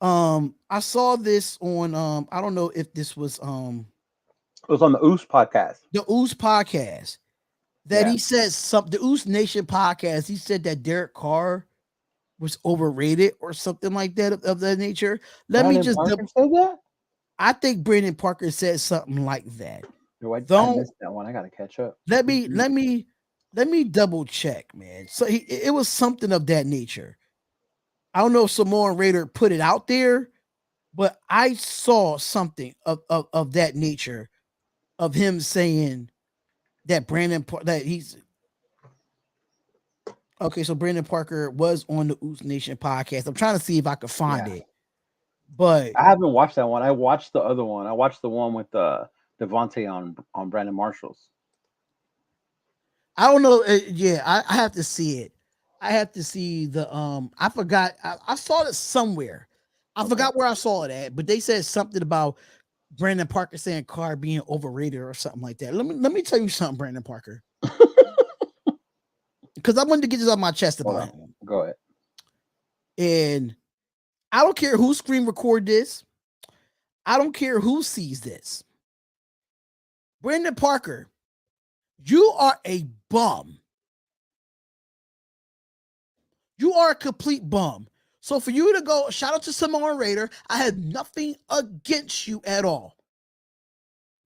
I saw this on I don't know if this was It was on the Oos podcast. the Oos podcast that he said something, the Oos Nation podcast. He said that Derek Carr was overrated or something like that of that nature. Let Brandon me just Parker said that? I think Brandon Parker said something like that. No, I Don't missed that one. I gotta catch up. let me double check, man. So it was something of that nature. I don't know if Samoan Raider put it out there, but I saw something of that nature of him saying that that he's okay. So Brandon Parker was on the Oos Nation podcast. I'm trying to see if I could find it, but I haven't watched that one. I watched the other one. I watched the one with Devontae on Brandon Marshall's. I don't know. Yeah, I have to see it. I have to see the I forgot. I saw it somewhere. I forgot where I saw it at, but they said something about Brandon Parker saying Carr being overrated or something like that. Let me tell you something, Brandon Parker, because I wanted to get this off my chest about him. Go ahead. And I don't care who screen record this. I don't care who sees this. Brandon Parker, you are a bum. You are a complete bum. So for you to go, shout out to Samoan Raider, I have nothing against you at all.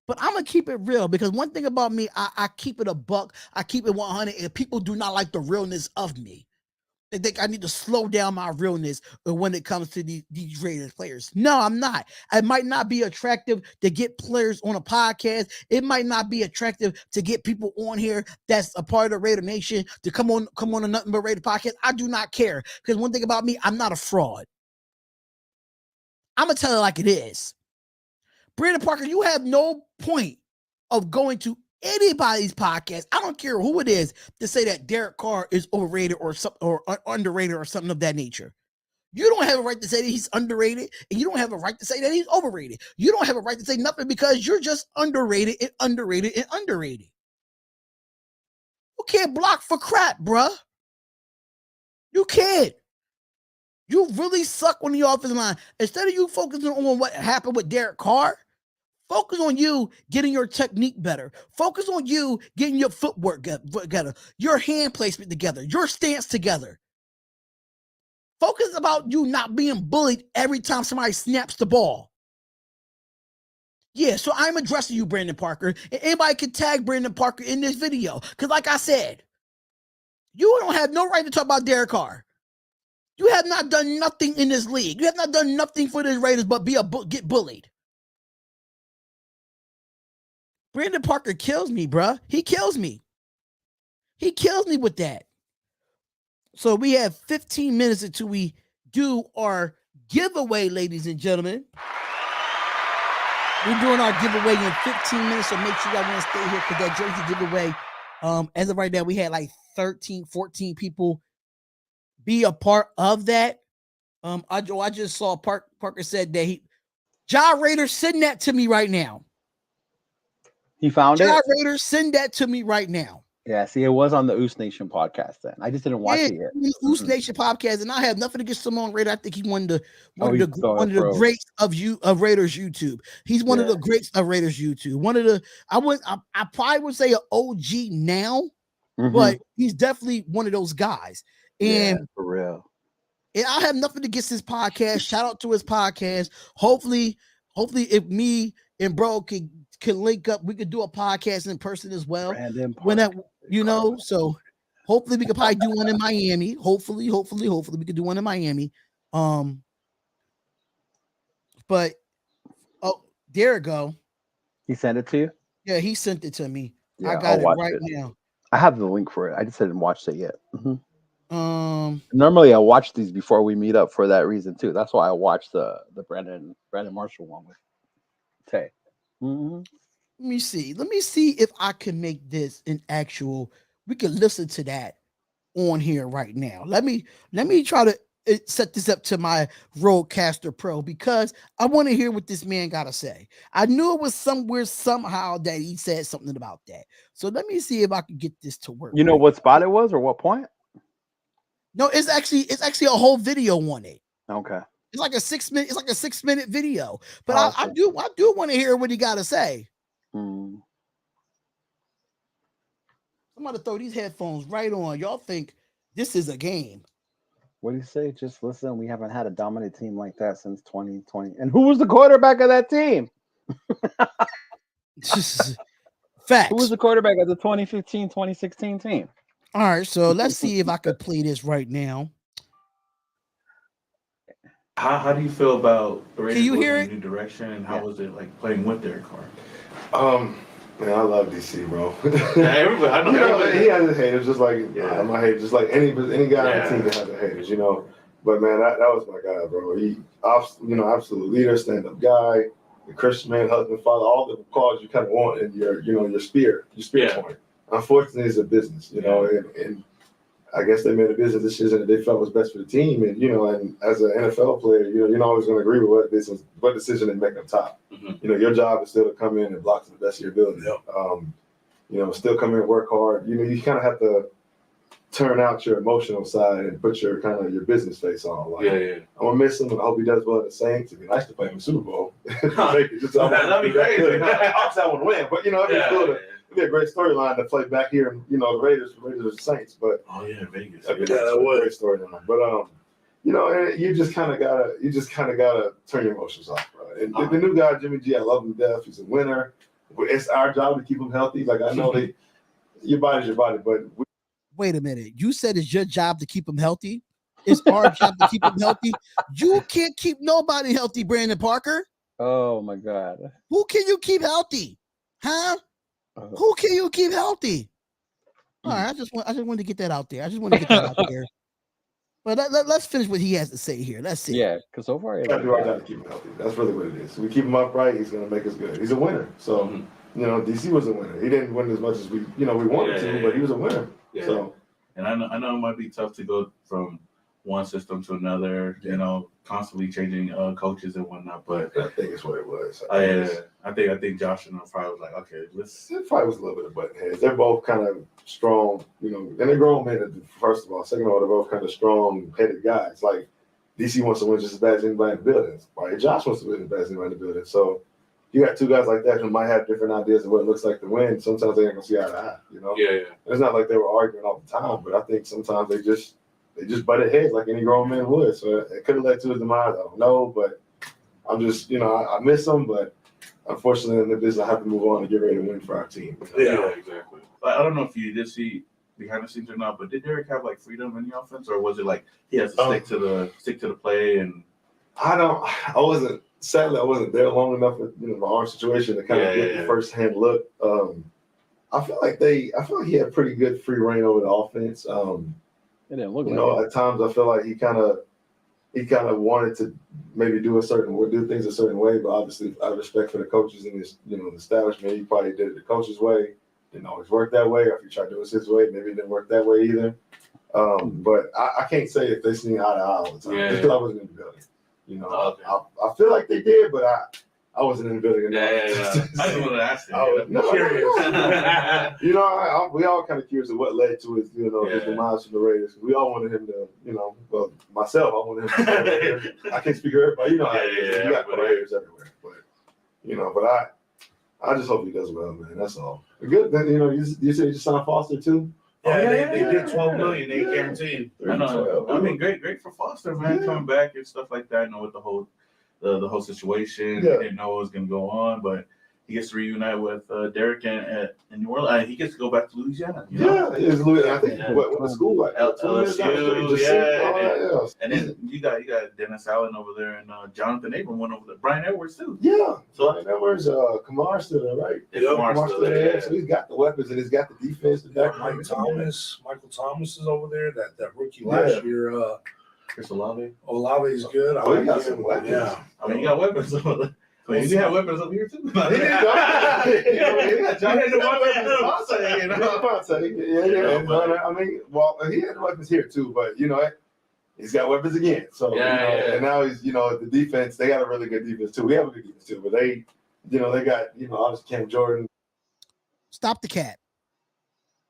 But I'm gonna keep it real because one thing about me, I keep it a buck, I keep it 100, and people do not like the realness of me. They think I need to slow down my realness when it comes to these Raiders players. No, I'm not. It might not be attractive to get players on a podcast. It might not be attractive to get people on here that's a part of the Raider Nation to come on a Nothing But Raider podcast. I do not care because one thing about me, I'm not a fraud. I'm gonna tell it like it is. Brandon Parker, you have no point of going to anybody's podcast. I don't care who it is to say that Derek Carr is overrated or underrated or something of that nature. You don't have a right to say that he's underrated, and you don't have a right to say that he's overrated. You don't have a right to say nothing because you're just underrated and underrated and underrated. You can't block for crap, bruh. You can't. You really suck on the offensive line. Instead of you focusing on what happened with Derek Carr, focus on you getting your technique better. Focus on you getting your footwork together, your hand placement together, your stance together. Focus about you not being bullied every time somebody snaps the ball. Yeah, so I'm addressing you, Brandon Parker. And anybody can tag Brandon Parker in this video. Because like I said, you don't have no right to talk about Derek Carr. You have not done nothing in this league. You have not done nothing for the Raiders but get bullied. Brandon Parker kills me, bruh. He kills me. He kills me with that. So we have 15 minutes until we do our giveaway, ladies and gentlemen. We're doing our giveaway in 15 minutes, so make sure y'all want to stay here for that jersey giveaway. As of right now, we had like 13, 14 people be a part of that. I just saw Parker said that Raider, send that to me right now. He found it? Raider, send that to me right now. Yeah, see, it was on the Oos Nation podcast then. I just didn't watch it yet. Oos Nation podcast, and I have nothing against Samoan Raider. I think he's one of the greats of Raiders YouTube. He's one of the greats of Raiders YouTube. One of the I probably would say an OG now, but he's definitely one of those guys. And for real. And I have nothing against his podcast. Shout out to his podcast. Hopefully, if me and bro can link up, we could do a podcast in person as well. When that, so hopefully we could probably do one in Miami. Hopefully we could do one in Miami. But there it go. He sent it to you? Yeah, he sent it to me. Yeah, I got it right now. I have the link for it. I just haven't watched it yet. Normally I watch these before we meet up for that reason too. That's why I watched the Brandon Marshall one with Tay. Let me see. Let me see if I can make this an actual. We can listen to that on here right now. Let me try to set this up to my Rodecaster Pro because I want to hear what this man got to say. I knew it was somewhere somehow that he said something about that. So let me see if I can get this to work. You know right what now. spot it was or what point? No, it's actually a whole video on it. Okay. It's like a 6 minute. It's like a 6 minute video. But Oh, I okay. do want to hear what he got to say. Hmm. I'm gonna throw these headphones right on. Y'all think this is a game? What do you say? Just listen. We haven't had a dominant team like that since 2020. And who was the quarterback of that team? Who was Facts. the quarterback of the 2015, 2016 team? All right, so let's see if I could play this right now. How do you feel about the Can Raiders you going hear in a it? new direction, and how Yeah. was it like playing with Derek Carr? Man, I love DC, bro. Yeah, everybody. I know. You know, Everybody. he has his haters, just like Yeah. my haters, just like any guy on Yeah. the team that has the haters, you know. But man, that was my guy, bro. He, absolute leader, stand-up guy, the Christian man, husband, father, all the qualities you kind of want in your spear Yeah. point. Unfortunately, it's a business, you know, and I guess they made a business decision that they felt was best for the team, and and as an NFL player, you're not always going to agree with what decision they make up top. Mm-hmm. Your job is still to come in and block to the best of your ability. Yep. Still come in and work hard. You kind of have to turn out your emotional side and put your kind of your business face on. Like, Yeah. I'm gonna miss him, and I hope he does well at the Saints. It'd be nice to play him in the Super Bowl. That'd be crazy. Obviously, I want to win, but it'd be cool. It'd be a great storyline to play back here, and the Raiders or the Saints. But Vegas. that'd be a great storyline. But you just kind of gotta turn your emotions off, bro. And the new guy, Jimmy G, I love him to death. He's a winner. It's our job to keep him healthy. Like I know your body's your body, but Wait a minute. You said it's your job to keep him healthy. It's our job to keep him healthy. You can't keep nobody healthy, Brandon Parker. Oh my God. Who can you keep healthy? Huh? Who can you keep healthy? All right, I just wanted to get that out there. I just want to get that out there. But let's finish what he has to say here. Let's see. Yeah, because so far, we got to do our job to keep him healthy. That's really what it is. We keep him upright. He's going to make us good. He's a winner. So, DC was a winner. He didn't win as much as we wanted to, but he was a winner. Yeah. So, and I know it might be tough to go from one system to another. Constantly changing coaches and whatnot. But I think it's what it was. I think Josh and probably was like, okay, let's. It probably was a little bit of button heads. They're both kind of strong, and they're grown men. First of all, second of all, they're both kind of strong-headed guys. Like DC wants to win just as bad as anybody in the building. Right? Josh wants to win as bad as anybody in the building. So you got two guys like that who might have different ideas of what it looks like to win. Sometimes they ain't gonna see eye to eye. Yeah. It's not like they were arguing all the time, but I think sometimes they just butted heads like any grown man would. So it could have led to his demise. I don't know, but I'm just I miss him, but unfortunately in the business I have to move on and get ready to win for our team. Yeah, exactly. I don't know if you did see behind the scenes or not, but did Derek have like freedom in the offense, or was it like he has to stick to the play? And Sadly I wasn't there long enough with my arm situation to kind of get the first hand look. I feel like he had pretty good free reign over the offense. It didn't look like it. At times I feel like he kind of wanted to maybe do things a certain way, but obviously out of respect for the coaches and his the establishment, he probably did it the coach's way. Didn't always work that way. Or if he tried to do it his way, maybe it didn't work that way either. But I can't say if they seen eye to eye all the time. Just because I wasn't in the building. Okay. I feel like they did, but I wasn't in the building enough. I just wanted to ask you. I'm curious. No. We all kind of curious of what led to his his demise from the Raiders. We all wanted him to, myself, I wanted him to. I can't speak for everybody. How it is. You got players everywhere, but I just hope he does well, man. That's all. Good. Then you said you just signed Foster too. Yeah, they did $12 million. They guaranteed. I know. I mean, great for Foster, man, coming back and stuff like that. I know with the whole situation, they didn't know what was gonna go on, but he gets to reunite with Derek in New Orleans. He gets to go back to Louisiana. It's Louisiana. I think what the school like LSU, and then you got Dennis Allen over there and Jonathan Abram went over there. Brian Edwards too. Yeah, so Brian Edwards, Kamar's still there, right? Kamar's still there. So he's got the weapons and he's got the defense. Michael Thomas is over there. That rookie last year. Chris Olave. Olave's good. He got some weapons. Yeah, I mean, you got weapons. So you have weapons over here too. He got I mean, well, he had weapons here too, but he's got weapons again. So and now he's the defense. They got a really good defense too. We have a good defense too, but they got obviously Cam Jordan. Stop the cat.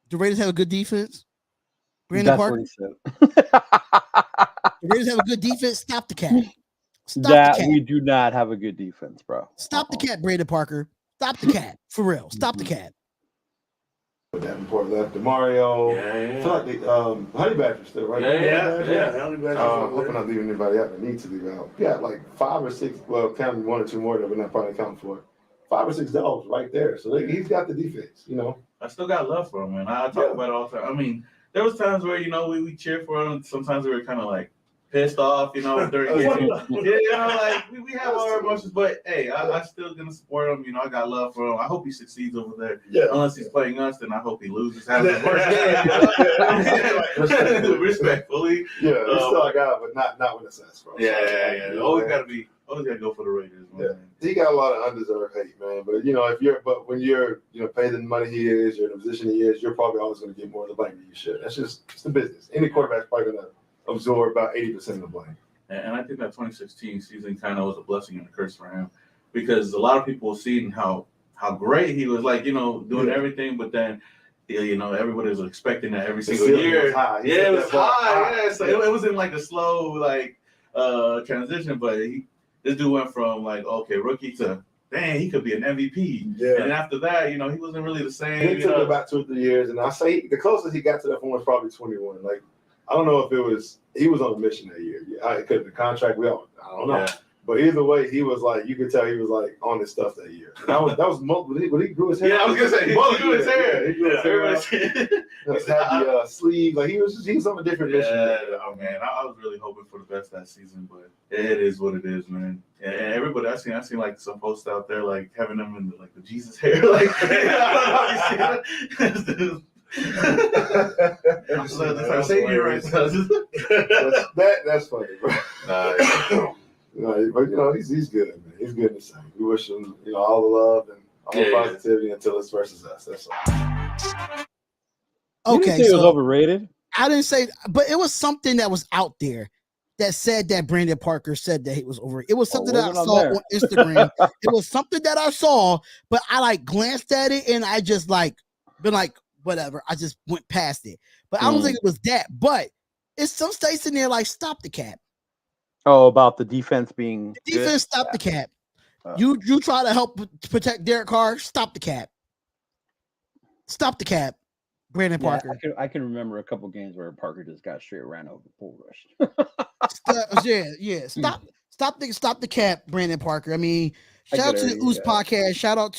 The Raiders have a good defense. Brandon Parker. The Raiders have a good defense. Stop the cat. Stop the cat. We do not have a good defense, bro. Stop the cat, Brandon Parker. Stop the cat. For real. Stop the cat. Davenport left. DeMario. I feel like the Honey Badger still, right? Yeah. Honey Badger. Hoping not leaving anybody out that needs to leave out. Yeah, like 5 or 6. Well, counting 1 or 2 more that we're not probably counting for. 5 or 6 dogs right there. So he's got the defense. I still got love for him, man. I talk about it all the time. I mean, there was times where we cheer for him. Sometimes we were kind of like pissed off, during games. Like we have our emotions, but hey, I still gonna support him. I got love for him. I hope he succeeds over there. Yeah. Unless he's playing us, then I hope he loses. Has his worst game. Respectfully. Yeah, he's still a guy, but not with a sense, bro. Yeah. Always gotta go for the Raiders, man. Yeah. He got a lot of undeserved hate, man. But when you're paid the money he is, you're in the position he is, you're probably always gonna get more of the blame than you should. That's just the business. Any quarterback's probably gonna absorb about 80% of the blame. And I think that 2016 season kind of was a blessing and a curse for him, because a lot of people seen how great he was, doing everything, but then everybody was expecting that every single year. It was high. Yeah, so it wasn't like a slow transition, but this dude went from rookie to dang, he could be an MVP. Yeah. And after that, he wasn't really the same. It took about 2 or 3 years, and I say the closest he got to that one was probably 21. I don't know if he was on a mission that year. It could have been contract. I don't know. Yeah. But either way, he was you could tell he was on his stuff that year. And that was when he grew his hair. Yeah, I was gonna say he grew his hair. He grew his hair. Had the sleeve. He was on a different mission. Oh man, I was really hoping for the best that season, but it is what it is, man. And everybody I seen some posts out there having them in the Jesus hair. I don't know if you see that. I'm that's funny, bro. But he's good, man. He's good in the same. We wish him, all the love and all the positivity until it's versus us. That's all. Okay, so it was overrated. I didn't say, but it was something that was out there that said that Brandon Parker said that he was overrated. It was something that I saw on Instagram. It was something that I saw, but I glanced at it and I just been whatever. I just went past it. But I don't think it was that. But it's some states in there stop the cap. Oh, about the defense being defense. Stop the cap. You try to help protect Derek Carr. Stop the cap. Stop the cap. Brandon Parker. I can remember a couple games where Parker just got straight ran over, full rush. Stop the cap, Brandon Parker. I mean, shout out to the Ooze podcast. Shout out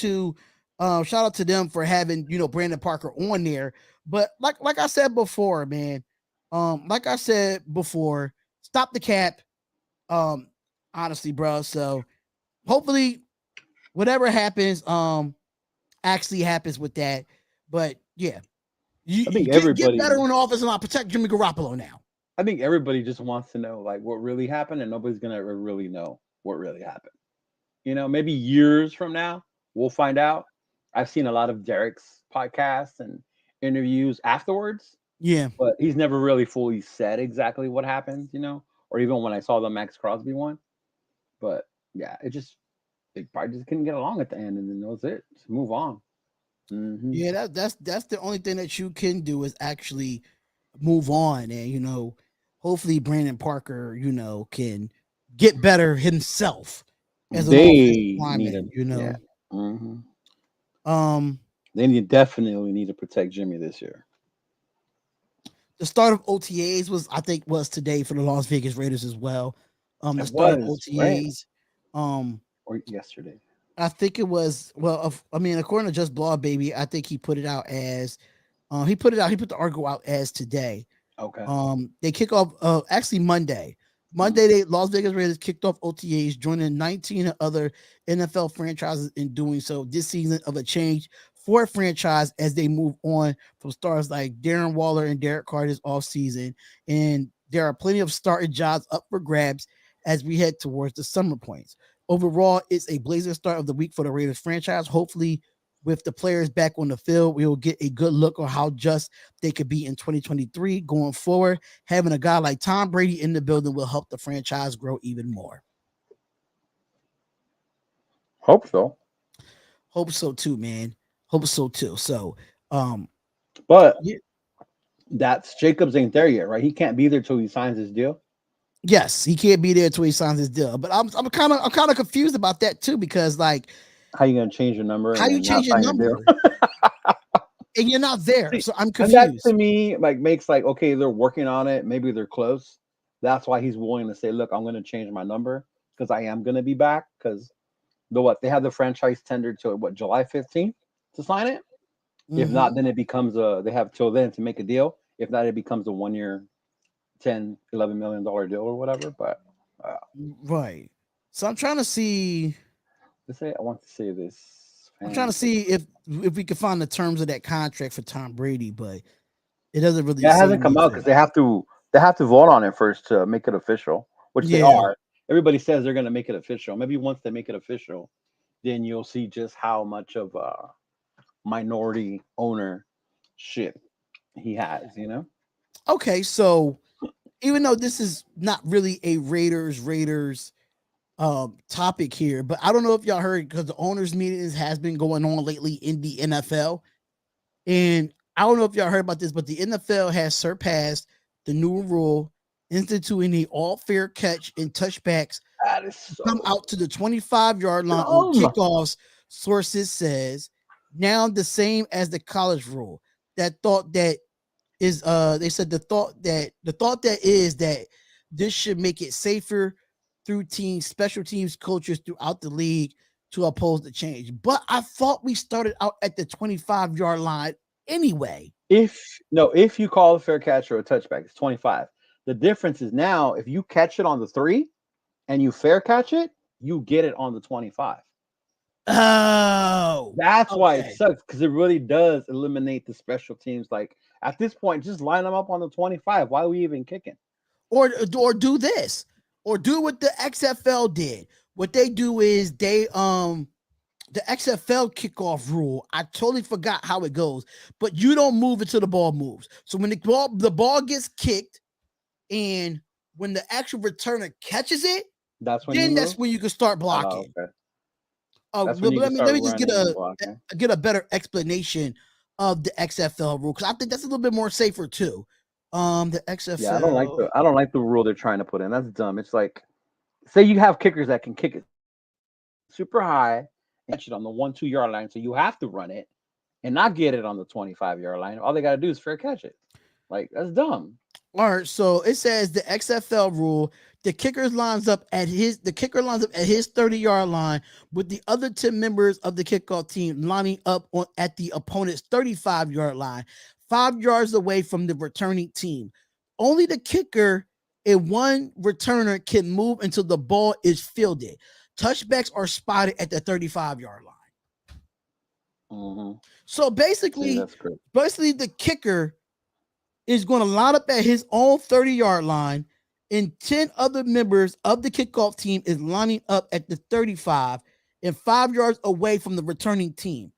to them for having Brandon Parker on there. But like I said before, man. Stop the cap. Honestly, bro. So hopefully, whatever happens, actually happens with that. But yeah, I think everybody get better in the offense and protect Jimmy Garoppolo now. I think everybody just wants to know what really happened, and nobody's gonna really know what really happened. Maybe years from now we'll find out. I've seen a lot of Derek's podcasts and interviews afterwards. Yeah, but he's never really fully said exactly what happened. Or even when I saw the Max Crosby one. But yeah, they probably just couldn't get along at the end, and then that was it. Just move on. Mm-hmm. Yeah, that's the only thing that you can do is actually move on, and hopefully Brandon Parker, can get better himself as an offensive lineman. Yeah. Mm-hmm. They definitely need to protect Jimmy this year. The start of OTAs was today for the Las Vegas Raiders as well. The start of OTAs, or yesterday. I think it was. Well, according to Just Blog Baby, I think he put it out as, he put the article out as today. Okay. They kick off actually Monday. Monday, Las Vegas Raiders kicked off OTAs, joining 19 other NFL franchises in doing so. This season of a change for a franchise as they move on from stars like Darren Waller and Derek Carr this offseason. And there are plenty of starting jobs up for grabs as we head towards the summer points. Overall, it's a blazing start of the week for the Raiders franchise. Hopefully, with the players back on the field, we will get a good look on how just they could be in 2023 going forward. Having a guy like Tom Brady in the building will help the franchise grow even more. Hope so. Hope so too, man. Hope so too. So, but yeah. That's Jacobs ain't there yet, right? He can't be there till he signs his deal. Yes, he can't be there until he signs his deal. But I'm kind of confused about that too, because like, how you gonna change your number? How you change your number? And you're not there, so I'm confused. And that to me like makes like, okay, they're working on it. Maybe they're close. That's why he's willing to say, look, I'm going to change my number because I am going to be back. Because they have the franchise tendered to July 15th to sign it. Mm-hmm. If not, then it becomes they have till then to make a deal. If not, it becomes a 1 year, $10-11 million deal or whatever. But right. So I'm trying to see. I want to say this. I'm trying to see if we can find the terms of that contract for Tom Brady, but it doesn't really. Yeah, it hasn't come out because they have to vote on it first to make it official, which they are. Everybody says they're going to make it official. Maybe once they make it official, then you'll see just how much of a minority ownership he has. Okay, so even though this is not really a Raiders topic here, but I don't know if y'all heard, because the owners meetings has been going on lately in the NFL, and I don't know if y'all heard about this, but the NFL has surpassed the new rule instituting the all fair catch and touchbacks come out to the 25-yard line on kickoffs. Sources says now the same as the college rule. That thought that is they said the thought that is that this should make it safer through special teams coaches throughout the league to oppose the change. But I thought we started out at the 25-yard line anyway. If you call a fair catch or a touchback, it's 25. The difference is now if you catch it on the 3 and you fair catch it, you get it on the 25. Oh, that's why it sucks, because it really does eliminate the special teams. Like at this point, just line them up on the 25. Why are we even kicking? Or do this, or do what the XFL did. What they do is they the XFL kickoff rule. I totally forgot how it goes, but you don't move until the ball moves. So when the ball gets kicked, and when the actual returner catches it, that's when you can start blocking. Okay. Let me just get a better explanation of the XFL rule, because I think that's a little bit more safer too. The XFL. Yeah, I don't like the rule they're trying to put in. That's dumb. It's like, say you have kickers that can kick it super high and catch it on the 1-2 yard line, so you have to run it and not get it on the 25-yard line. All they got to do is fair catch it. Like, that's dumb. All right, so it says the XFL rule: the kicker lines up at his 30-yard line, with the other 10 members of the kickoff team lining up at the opponent's 35-yard line, 5 yards away from the returning team. Only the kicker and one returner can move until the ball is fielded. Touchbacks are spotted at the 35-yard line. Mm-hmm. So basically the kicker is going to line up at his own 30-yard line, and 10 other members of the kickoff team is lining up at the 35 and 5 yards away from the returning team.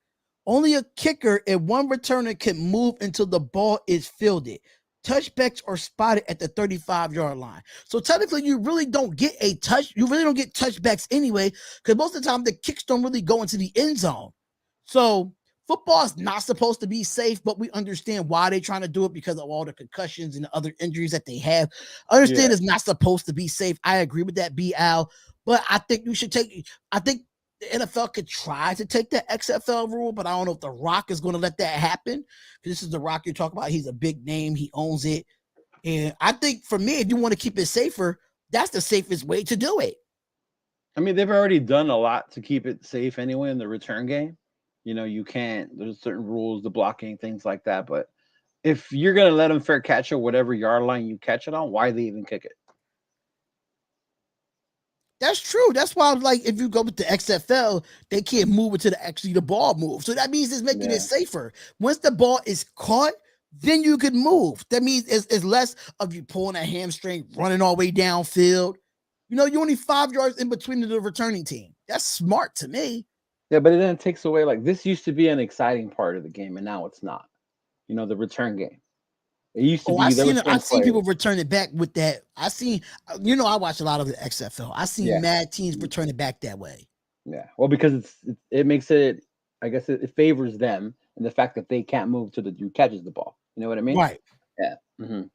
Only a kicker and one returner can move until the ball is fielded. Touchbacks are spotted at the 35-yard line. So technically, you really don't get touchbacks anyway, because most of the time the kicks don't really go into the end zone. So football is not supposed to be safe, but we understand why they're trying to do it, because of all the concussions and the other injuries that they have. I understand it's not supposed to be safe. I agree with that, BL. But I think I think the NFL could try to take the XFL rule, but I don't know if The Rock is going to let that happen. This is The Rock you're talking about. He's a big name. He owns it. And I think for me, if you want to keep it safer, that's the safest way to do it. I mean, they've already done a lot to keep it safe anyway in the return game. You can't, there's certain rules, the blocking, things like that. But if you're going to let them fair catch it, whatever yard line you catch it on, why they even kick it? That's true. That's why I'm like, if you go with the XFL, they can't move until the ball moves. So that means it's making it safer. Once the ball is caught, then you could move. That means it's less of you pulling a hamstring, running all the way downfield. You know, you're only 5 yards in between the returning team. That's smart to me. Yeah, but it then takes away, like, this used to be an exciting part of the game, and now it's not. You know, the return game. It used to Oh, be there were certain I've seen people players. return it back with that. I seen, you know, I watch a lot of the XFL. I seen Yeah. mad teams return it back that way. Yeah. Well, because it makes it, I guess it favors them and the fact that they can't move to the who catches the ball. You know what I mean? Right. Yeah.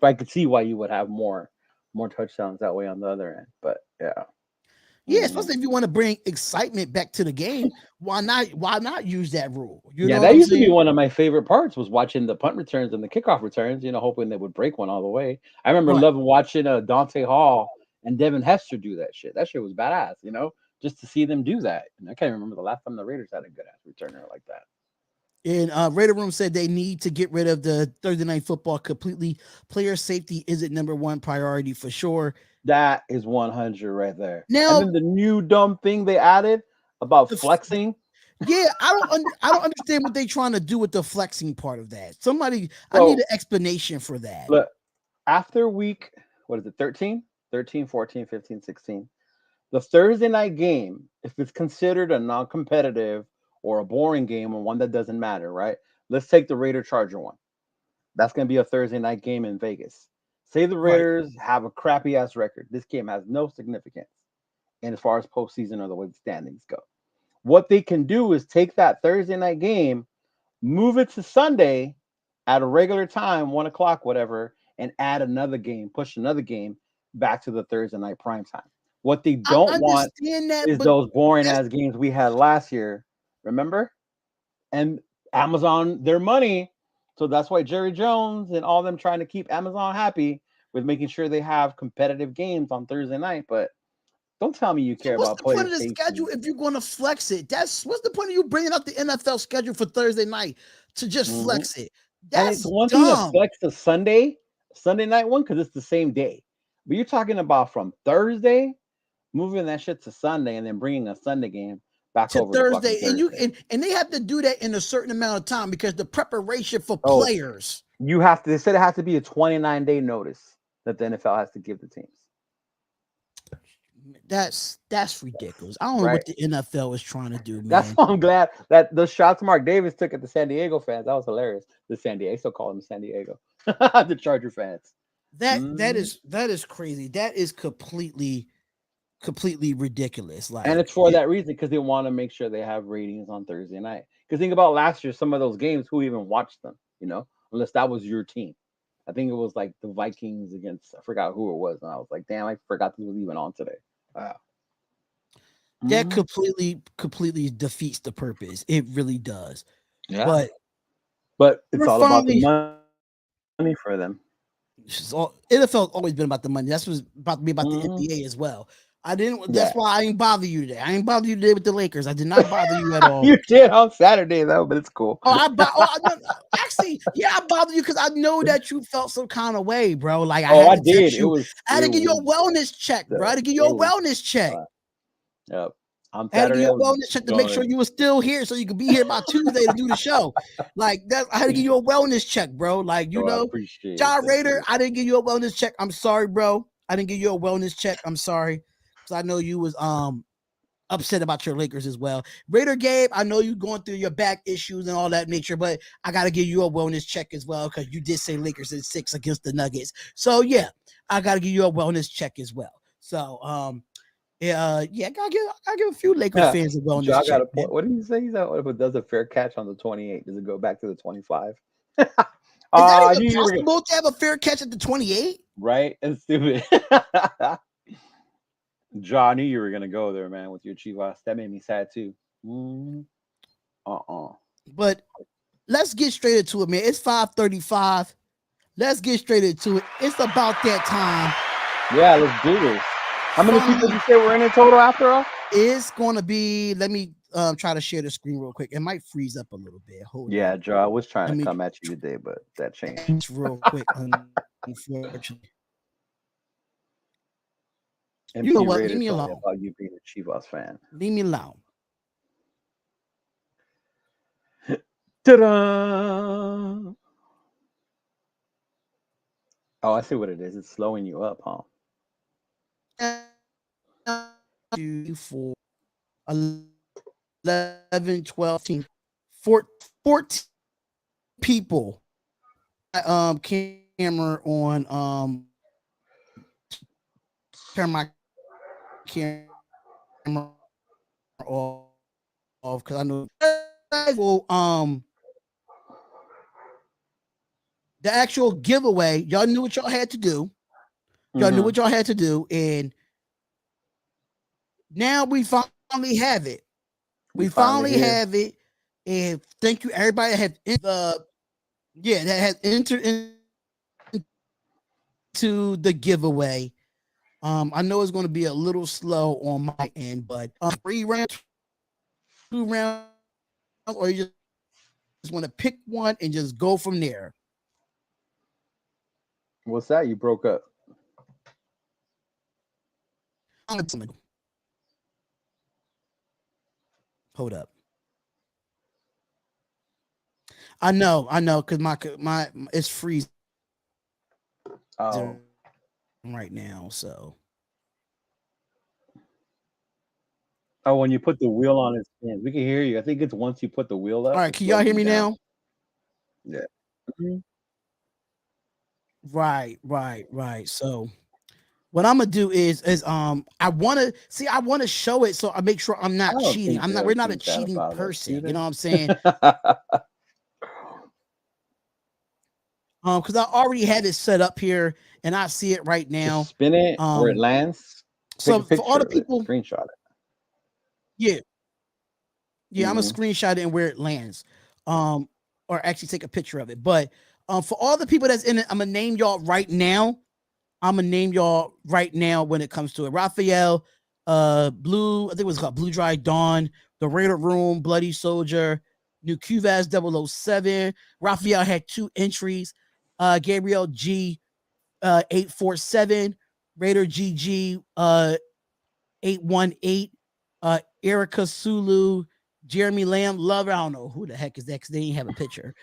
But I could see why you would have more touchdowns that way on the other end. But yeah. Yeah, especially if you want to bring excitement back to the game, why not use that rule? You know Yeah, what that I'm used to be saying? one of my favorite parts was watching the punt returns and the kickoff returns, you know, hoping they would break one all the way. I remember Right. loving watching Dante Hall and Devin Hester do that shit. That shit was badass, you know, just to see them do that. And I can't remember the last time the Raiders had a good ass returner like that. And Raider Room said they need to get rid of the Thursday night football completely. Player safety isn't number one priority for sure. That is 100 right there. Now, And then the new dumb thing they added about flexing. Yeah, I don't understand what they're trying to do with the flexing part of that. Somebody, I So, need an explanation for that. Look, after week, what is it, 13, 14, 15, 16, the Thursday night game, if it's considered a non-competitive or a boring game or one that doesn't matter, right? Let's take the Raider Charger one. That's going to be a Thursday night game in Vegas. Say the Right. Raiders have a crappy ass record. This game has no significance in as far as postseason or the way the standings go. What they can do is take that Thursday night game, move it to Sunday at a regular time, 1:00, whatever, and add another game, push another game back to the Thursday night prime time. What they I don't want understand that, is but those boring ass games we had last year. Remember? And Amazon, their money. So that's why Jerry Jones and all them trying to keep Amazon happy with making sure they have competitive games on Thursday night. But don't tell me you so care what's about the point player of the safety. schedule if you're going to flex it? What's the point of you bringing up the NFL schedule for Thursday night to just flex it? And it's That's one thing to dumb. flex the Sunday night one because it's the same day. But you're talking about from Thursday, moving that shit to Sunday, and then bringing a Sunday game back To over to fucking Thursday, and Thursday. and they have to do that in a certain amount of time because the preparation for Oh, players. you have to. They said it has to be a 29-day notice that the NFL has to give the teams. That's ridiculous. I don't know Right. what the NFL is trying to do, man. That's why I'm glad that the shots Mark Davis took at the San Diego fans. That was hilarious. The San Diego, I still call them San Diego, the Charger fans. That is crazy. That is completely ridiculous. Like, And it's for that reason because they want to make sure they have ratings on Thursday night. Because think about last year, some of those games, who even watched them? You know, unless that was your team. I think it was like the Vikings against, I forgot who it was, and I was like, damn, I forgot this was even on today. Wow. that completely defeats the purpose. It really does. Yeah. But it's all about the money for them. NFL's always been about the money. That's what's about to be about the NBA as well. That's why I ain't bother you today. I ain't bother you today with the Lakers. I did not bother you at all. You did on Saturday though, but it's cool. Actually, yeah, I bothered you because I know that you felt some kind of way, bro. Like I did. I had to give you a wellness check, bro. I had to give you a wellness check. Yep. On I had to Saturday, give you a wellness check to make sure you were still here, so you could be here by Tuesday to do the show. Like that, I had to give you a wellness check, bro. Like you know, John Raider, I didn't give you a wellness check. I'm sorry, bro. I didn't give you a wellness check. I'm sorry, because I know you was upset about your Lakers as well. Raider Gabe, I know you going through your back issues and all that nature, but I gotta give you a wellness check as well because you did say Lakers in 6 against the Nuggets. So yeah, I gotta give you a wellness check as well. So yeah, I gotta give a few Lakers fans a wellness check. What did he say? He's if it does a fair catch on the 28, does it go back to the 25? Is that even possible to have a fair catch at the 28? Right? It's stupid. John, I knew you were gonna go there, man, with your Chivas. That made me sad too. But let's get straight into it, man. It's 5:35. Let's get straight into it. It's about that time. Yeah, let's do this. How many people did you say were in it total after all? It's gonna be. Let me try to share the screen real quick. It might freeze up a little bit. Hold on. Joe, I was trying to come at you today, but that changed. Real quick, unfortunately. MP You know what? Raider Leave me told alone. About you being a Chivas fan. Leave me alone. Ta-da! Oh, I see what it is. It's slowing you up, huh? to for 11, 12, 14 people. Camera on turn my camera off because I know the actual giveaway, y'all knew what y'all had to do. Y'all knew what y'all had to do, and now we finally have it. We finally have it, and thank you everybody that has entered into the giveaway. I know it's going to be a little slow on my end, but 3 rounds, 2 rounds, or you just want to pick one and just go from there. What's that? You broke up. Hold up. I know, because my it's freezing right now. So. Oh, when you put the wheel on its spin, we can hear you. I think it's once you put the wheel up. All right, can y'all hear me now? Yeah. Right. So what I'm gonna do is I want to show it so I make sure I'm not cheating. We're not a cheating person. You know what I'm saying? Because I already had it set up here and I see it right now. Just spin it where it lands. So for all the people, screenshot it. Yeah, I'm gonna screenshot it and where it lands. Or actually take a picture of it. But for all the people that's in it, I'm gonna name y'all right now. When it comes to it. Raphael, Blue, I think it was called Blue Dry Dawn, The Raider Room, Bloody Soldier, New Cuvaz 007. Raphael had 2 entries. Gabriel G 847, Raider GG 818, Erica Sulu, Jeremy Lamb, Lover. I don't know who the heck is that because they didn't have a picture.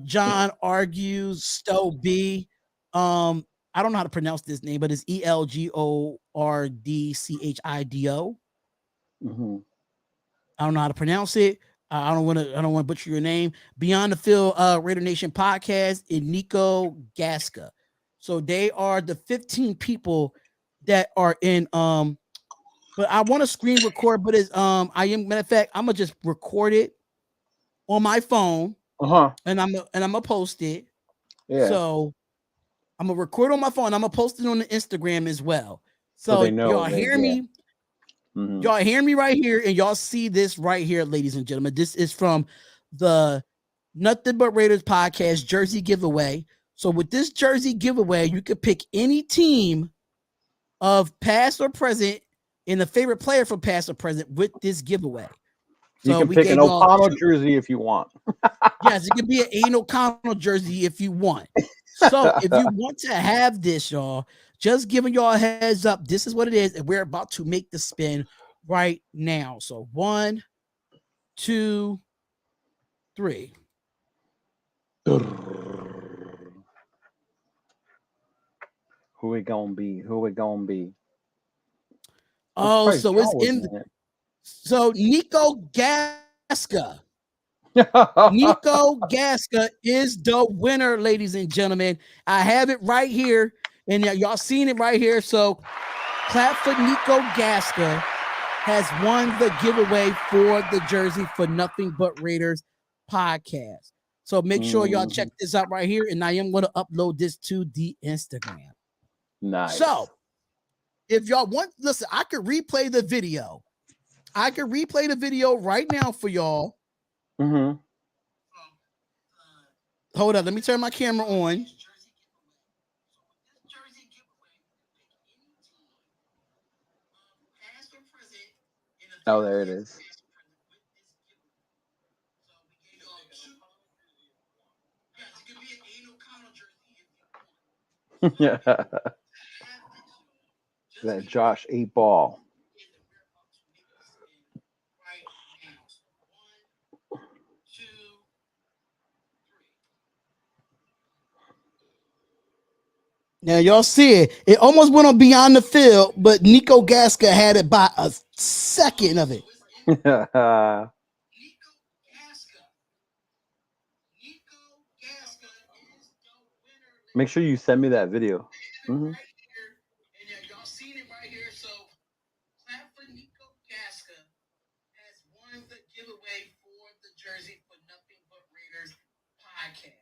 John Argues, Stowe B. I don't know how to pronounce this name, but it's ELGORDCHIDO. I don't know how to pronounce it. I don't want to butcher your name. Beyond the Field Raider Nation podcast and Nico Gasca. So they are the 15 people that are in but I want to screen record, but it's matter of fact, I'm gonna just record it on my phone. And I'm gonna post it. Yeah. So I'm gonna record on my phone. I'm gonna post it on the Instagram as well. So they know y'all hear me. Y'all hear me right here, and y'all see this right here, ladies and gentlemen. This is from the Nothing But Raiders podcast jersey giveaway. So with this jersey giveaway, you could pick any team of past or present and a favorite player from past or present with this giveaway. So you can pick an O'Connell jersey if you want. Yes, it could be an Aiden O'Connell jersey if you want. So if you want to have this, y'all, just giving y'all a heads up, this is what it is, and we're about to make the spin right now. So 1, 2, 3. Who it gonna be? Oh, so it's in. So Nico Gasca. Nico Gasca is the winner, ladies and gentlemen. I have it right here, and y'all seen it right here. So clap for Nico Gasca has won the giveaway for the jersey for Nothing But Raiders podcast. So make sure y'all check this out right here, and I am going to upload this to the Instagram. Nice. So if y'all want, listen, I could replay the video. Right now for y'all. Hold up, let me turn my camera on. Oh, there it is. Yeah. That Josh 8-ball. Now y'all see it. It almost went on beyond the field, but Nico Gasca had it by a second of it. Make sure you send me that video. Mm-hmm. Y'all seen it right here. So clap for Nico Gasca has won the giveaway for the jersey for Nothing But Raiders podcast.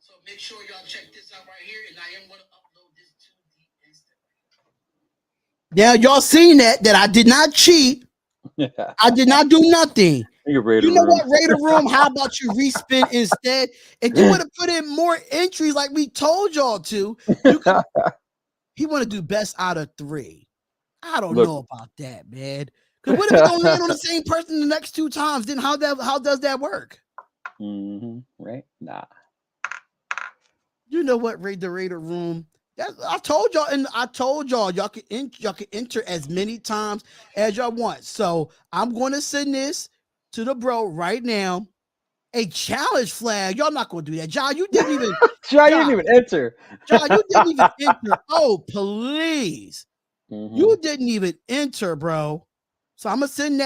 So make sure y'all check this out right here, and I am going to upload this to the Instagram. Now y'all seen that I did not cheat. I did not do nothing. You know what, Raider Room? How about you respin instead? If you would have put in more entries like we told y'all to, you could. He want to do best out of 3. I don't know about that, man. Because what if we don't land on the same person the next 2 times? Then how does that work? Mm-hmm. Right? Nah. You know what, Raider Room? I told y'all y'all can enter as many times as y'all want. So I'm going to send this to the bro right now. A challenge flag. Y'all not going to do that. John, you didn't even. John, you didn't even enter. John, you didn't even enter. Oh, please. Mm-hmm. You didn't even enter, bro. So I'm going to send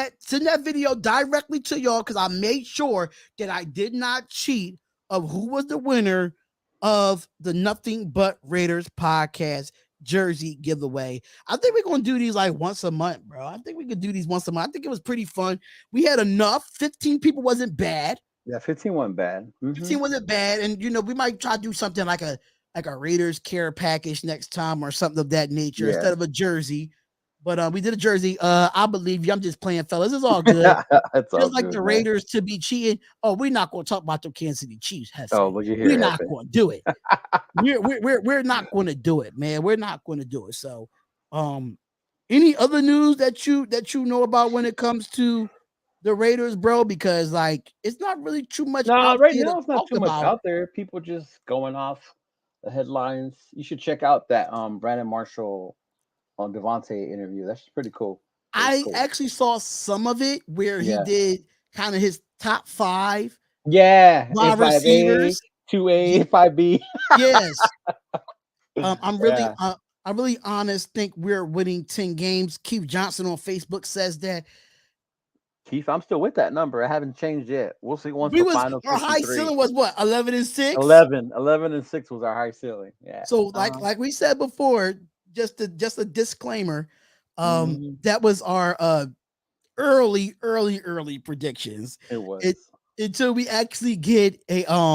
that video directly to y'all because I made sure that I did not cheat of who was the winner of the Nothing But Raiders podcast jersey giveaway. I think we're going to do these like once a month, bro. I think we could do these once a month. I think it was pretty fun. We had enough. 15 people wasn't bad. Yeah, 15 wasn't bad. Mm-hmm. 15 wasn't bad. And, we might try to do something like a Raiders care package next time or something of that nature instead of a jersey. But we did a jersey. I believe you. I'm just playing, fellas. It's all good. It's just like good, the Raiders to be cheating. Oh, we're not going to talk about the Kansas City Chiefs. Look at here. We're not going to do it. we're not going to do it, man. We're not going to do it. So, any other news that you know about when it comes to the Raiders, bro? Because like it's not really too much. No, right now it's not too much out there. People just going off the headlines. You should check out that Brandon Marshall on Devontae interview. That's pretty cool. I actually saw some of it where he did kind of his top 5 wide receivers, 2A, 5B. Yes. I'm really honest. Think we're winning 10 games. Keith Johnson on Facebook says that. Keith, I'm still with that number. I haven't changed yet. We'll see once the final. Our high ceiling was what? 11-6. 11-6 was our high ceiling. Yeah. So like we said before, just a disclaimer. That was our early predictions. It was until we actually get the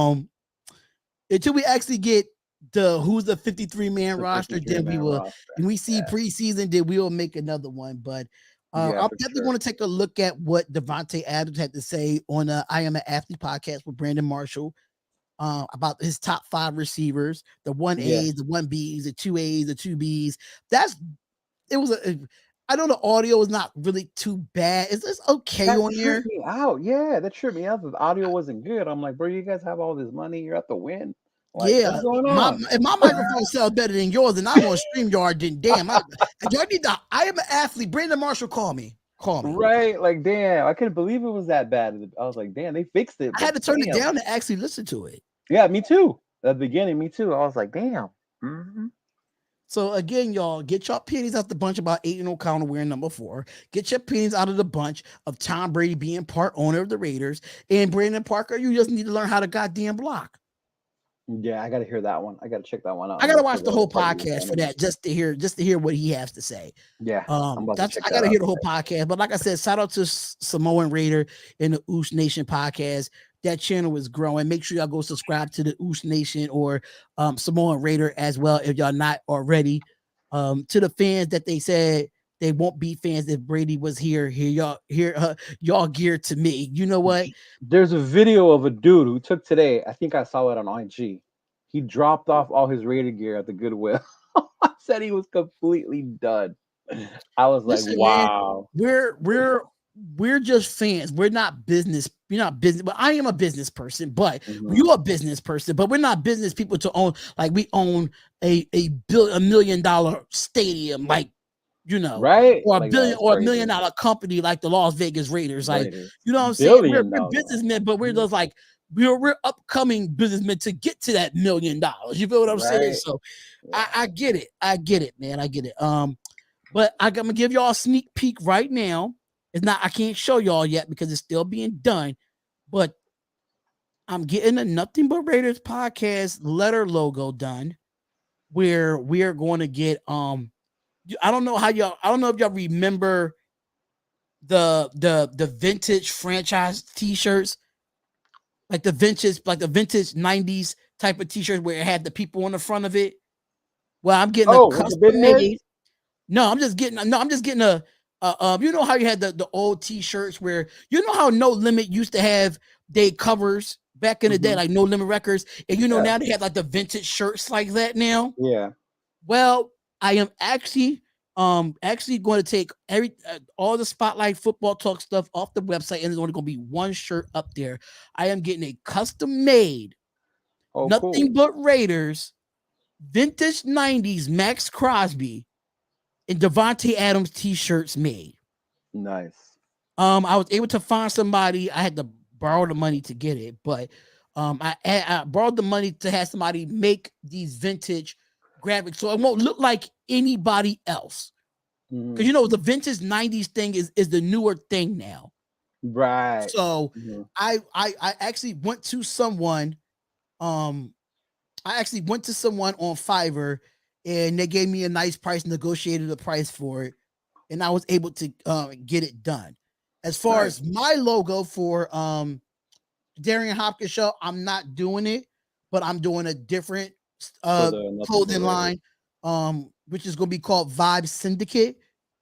who's the 53-man roster. Then we will, and we see preseason. Then we will make another one. But I'm definitely going to take a look at what Devontae Adams had to say on the I Am an Athlete podcast with Brandon Marshall. About his top 5 receivers, the 1As, the 1Bs, the 2As, the 2Bs. I know the audio is not really too bad. It's okay on here. Me out. Yeah, that tripped me out. The audio wasn't good. I'm like, bro, you guys have all this money. You're at the win. Like, what's going on? If my microphone sells better than yours, and I'm on StreamYard, then damn. I am an athlete. Brandon Marshall, call me. Right, like damn, I couldn't believe it was that bad. I was like, damn, they fixed it. I had to turn it down to actually listen to it. Yeah, me too. At the beginning, me too. I was like, damn. Mm-hmm. So again, y'all, get your pennies out the bunch about Aiden O'Connell wearing number 4. Get your pennies out of the bunch of Tom Brady being part owner of the Raiders. And Brandon Parker, you just need to learn how to goddamn block. Yeah, I got to hear that one. I got to check that one out. I got to watch the whole podcast for that, just to hear what he has to say. Yeah, I got to hear the whole podcast. But like I said, shout out to Samoan Raider and the Oosh Nation podcast. That channel is growing. Make sure y'all go subscribe to the Oosh Nation or Samoan Raider as well if y'all not already. To the fans that they said they won't be fans if Brady was here y'all geared to me. You know what? There's a video of a dude who took today. I think I saw it on IG. He dropped off all his Raider gear at the Goodwill. Said he was completely done. I was like, wow. Man, we're just fans. We're not business. You're not business. But I am a business person. But you're a business person. But we're not business people to own. Like we own a $1 million stadium. Like right? Or like $1 million company like the Las Vegas Raiders. Like you know what I'm saying? We're businessmen, but we're just like we're upcoming businessmen to get to that $1 million. You feel what I'm saying? Right. So Yeah. I get it. I get it, man. I get it. But I'm gonna give y'all a sneak peek right now. It's not, I can't show y'all yet because it's still being done, but I'm getting a Nothing But Raiders podcast letter logo done where we are going to get I don't know if y'all remember the vintage franchise t-shirts, like the vintage 90s type of t-shirts where it had the people on the front of it. Well, I'm getting a with the custom big head? made. I'm just getting a you know how you had the old t-shirts where you know how No Limit used to have they covers back in the day, like No Limit Records, and you know now they have like the vintage shirts like that now. Yeah. Well, I am actually going to take all the Spotlight Football Talk stuff off the website, and there's only going to be one shirt up there. I am getting a custom made Nothing But Raiders vintage 90s Max Crosby and Devontae Adams t-shirts made. Nice. I was able to find somebody. I had to borrow the money to get it, but I borrowed the money to have somebody make these vintage graphics so it won't look like anybody else. Because you know the vintage 90s thing is the newer thing now. Right. So I actually went to someone on Fiverr, and they gave me a nice price, negotiated a price for it, and I was able to get it done. As far as my logo for Darian Hopkins show, I'm not doing it, but I'm doing a different clothing line, which is going to be called Vibe Syndicate.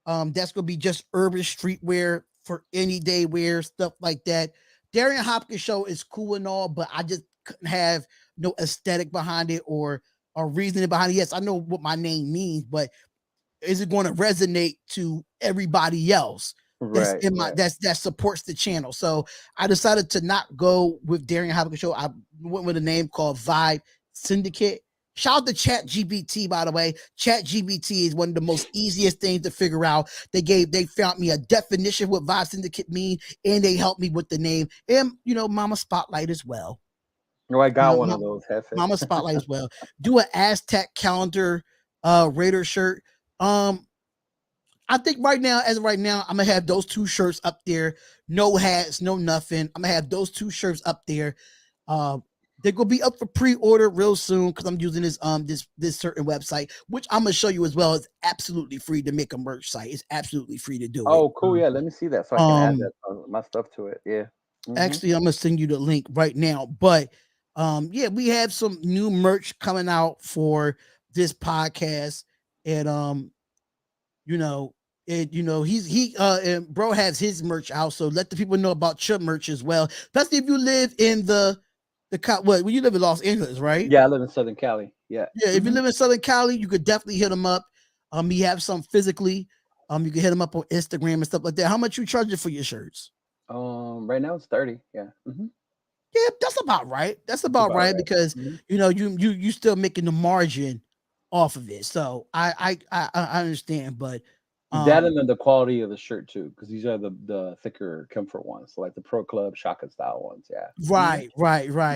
That's going to be just urban streetwear for any day wear, stuff like that. Darian Hopkins show is cool and all, but I just couldn't have no aesthetic behind it or reasoning behind it. Yes, I know what my name means, but is it going to resonate to everybody else that supports the channel? So I decided to not go with Darian Hopkins show. I went with a name called Vibe Syndicate. Shout out to ChatGPT, by the way. ChatGPT is one of the most easiest things to figure out. They found me a definition of what Vibe Syndicate mean, and they helped me with the name. And Mama Spotlight as well. Oh, I got one of those. Mama Spotlight as well. Do an Aztec calendar Raider shirt. I think as of right now, I'm gonna have those two shirts up there. No hats, no nothing. I'm gonna have those two shirts up there. They're gonna be up for pre-order real soon because I'm using this certain website, which I'm gonna show you as well. It's absolutely free to make a merch site. It's absolutely free to do it. Oh, cool. Yeah, let me see that so I can add that my stuff to it. Yeah. Actually, I'm gonna send you the link right now. But we have some new merch coming out for this podcast, and and bro has his merch out, so let the people know about your merch as well. Especially if you live in when you live in Los Angeles, right? Yeah, I live in Southern Cali. Yeah. Yeah, if you live in Southern Cali, you could definitely hit him up. We have some physically. You can hit him up on Instagram and stuff like that. How much you charging for your shirts? Right now it's 30. Yeah. Yeah, that's about right. That's about right because you still making the margin off of it. So I understand, but that and then the quality of the shirt too, because these are the thicker comfort ones, so like the Pro Club Shaka style ones. Yeah. Right.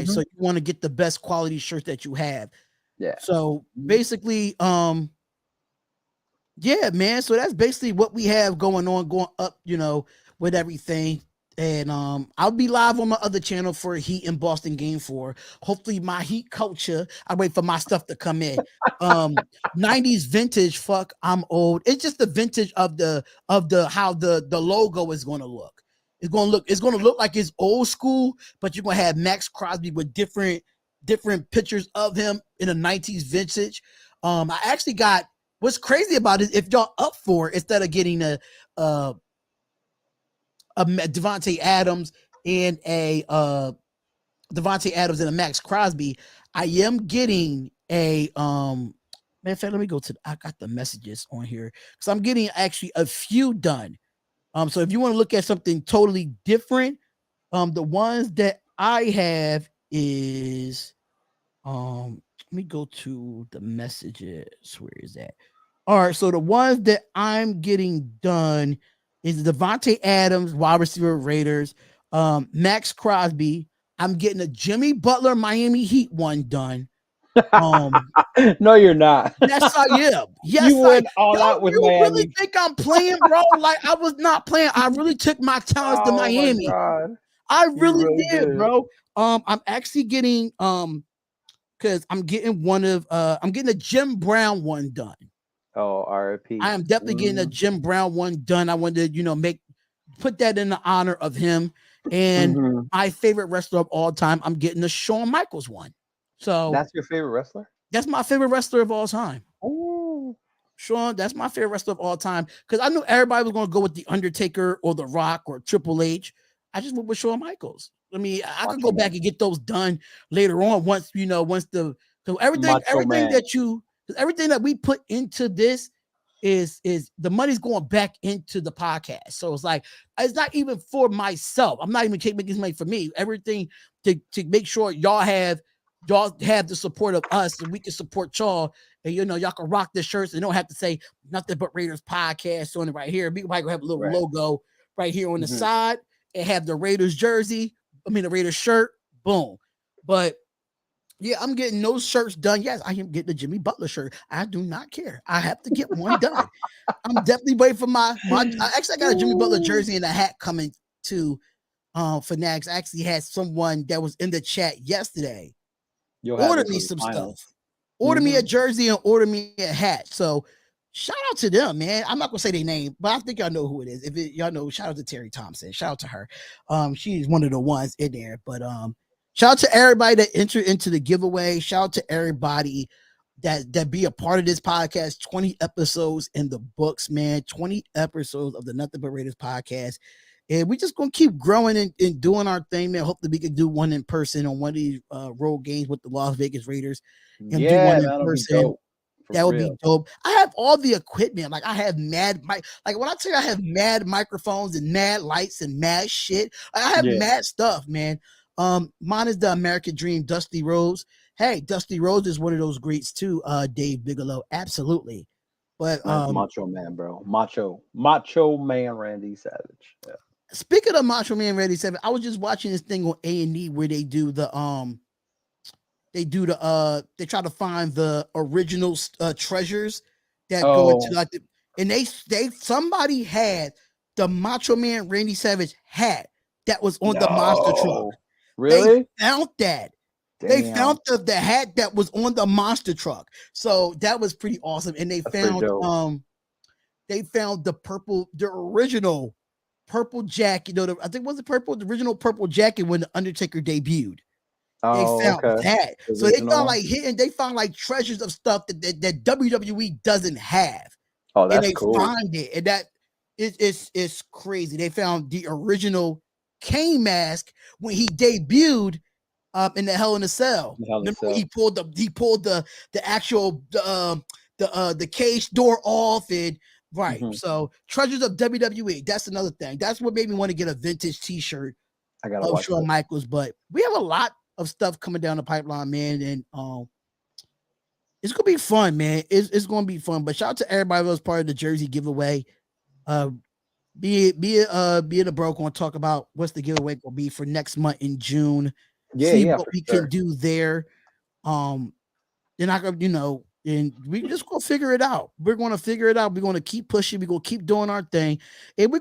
So you want to get the best quality shirt that you have. Yeah. So basically, yeah, man. So that's basically what we have going up, with everything. And I'll be live on my other channel for Heat and Boston Game 4. Hopefully my Heat culture. I wait for my stuff to come in. 90s vintage. Fuck, I'm old. It's just the vintage of the how the logo is going to look. It's going to look like it's old school, but you're going to have Max Crosby with different pictures of him in a 90s vintage. I actually got, what's crazy about it, if y'all up for it, instead of getting a Devontae Adams and a Max Crosby, I am getting a matter of fact, let me go to I got the messages on here because I'm getting actually a few done. So if you want to look at something totally different, the ones that I have is let me go to the messages. Where is that? All right, so the ones that I'm getting done is Devontae Adams, wide receiver Raiders, Max Crosby, I'm getting a Jimmy Butler Miami Heat one done. No, you're not. Yes, I am. Yes, You went all out with you Miami. really think I'm playing, bro? Like I was not playing. I really took my talents to Miami. My God. I really, really did, bro. I'm actually getting because I'm getting I'm getting a Jim Brown one done. Oh, RIP. I am definitely getting a Jim Brown one done. I wanted to, put that in the honor of him. And my favorite wrestler of all time, I'm getting the Shawn Michaels one. So that's your favorite wrestler? That's my favorite wrestler of all time. Oh, Shawn, that's my favorite wrestler of all time. Because I knew everybody was going to go with The Undertaker or The Rock or Triple H. I just went with Shawn Michaels. I mean, I could go back and get those everything that we put into this is the money's going back into the podcast. So it's like, it's not even for myself. I'm not even making this money for me. Everything to make sure y'all have the support of us and we can support y'all. And y'all can rock the shirts and don't have to say Nothing But Raiders podcast on it right here. We might have a little logo right here on the side and have the Raiders jersey. The Raiders shirt. Boom. But yeah, I'm getting those shirts done. Yes, I am getting the Jimmy Butler shirt. I do not care. I have to get one done. I'm definitely waiting for I got a Jimmy Butler jersey and a hat coming to Fanatics. I actually had someone that was in the chat yesterday order me some stuff. Order me a jersey and order me a hat. So shout out to them, man. I'm not gonna say their name, but I think y'all know who it is. Y'all know, shout out to Terry Thompson. Shout out to her. She's one of the ones in there. But shout out to everybody that entered into the giveaway. Shout out to everybody that be a part of this podcast. 20 episodes in the books, man. 20 episodes of the Nothing But Raiders podcast. And we're just going to keep growing and doing our thing, man. Hopefully we can do one in person on one of these road games with the Las Vegas Raiders. And do one in person. That would be dope. I have all the equipment. Like I have when I tell you I have mad microphones and mad lights and mad shit. I have mad stuff, man. Mine is the American Dream, Dusty Rhodes. Hey, Dusty Rhodes is one of those greats too, Dave Bigelow. Absolutely. But Macho Man, bro. Macho Man Randy Savage. Yeah. Speaking of Macho Man Randy Savage, I was just watching this thing on A&E where they do the they try to find the original treasures that go into and somebody had the Macho Man Randy Savage hat that was on the monster truck. Really? They found that. Damn. They found the hat that was on the monster truck. So that was pretty awesome. And they found the original purple jacket. I think it was the original purple jacket when the Undertaker debuted. They found that. So they found like treasures of stuff that WWE doesn't have. Oh, that's and they cool. find it. And that it's crazy. They found the original Kane mask when he debuted in the Hell in a Cell. He pulled the actual the cage door off and So treasures of WWE. That's another thing. That's what made me want to get a vintage T-shirt of Shawn Michaels. But we have a lot of stuff coming down the pipeline, man, and it's gonna be fun, man. It's gonna be fun. But shout out to everybody that was part of the jersey giveaway. Be it a bro gonna talk about what's the giveaway gonna be for next month in June. See what we can do there. Then I gonna, and we just gonna figure it out. We're gonna figure it out. We're gonna keep pushing. We're gonna keep doing our thing. And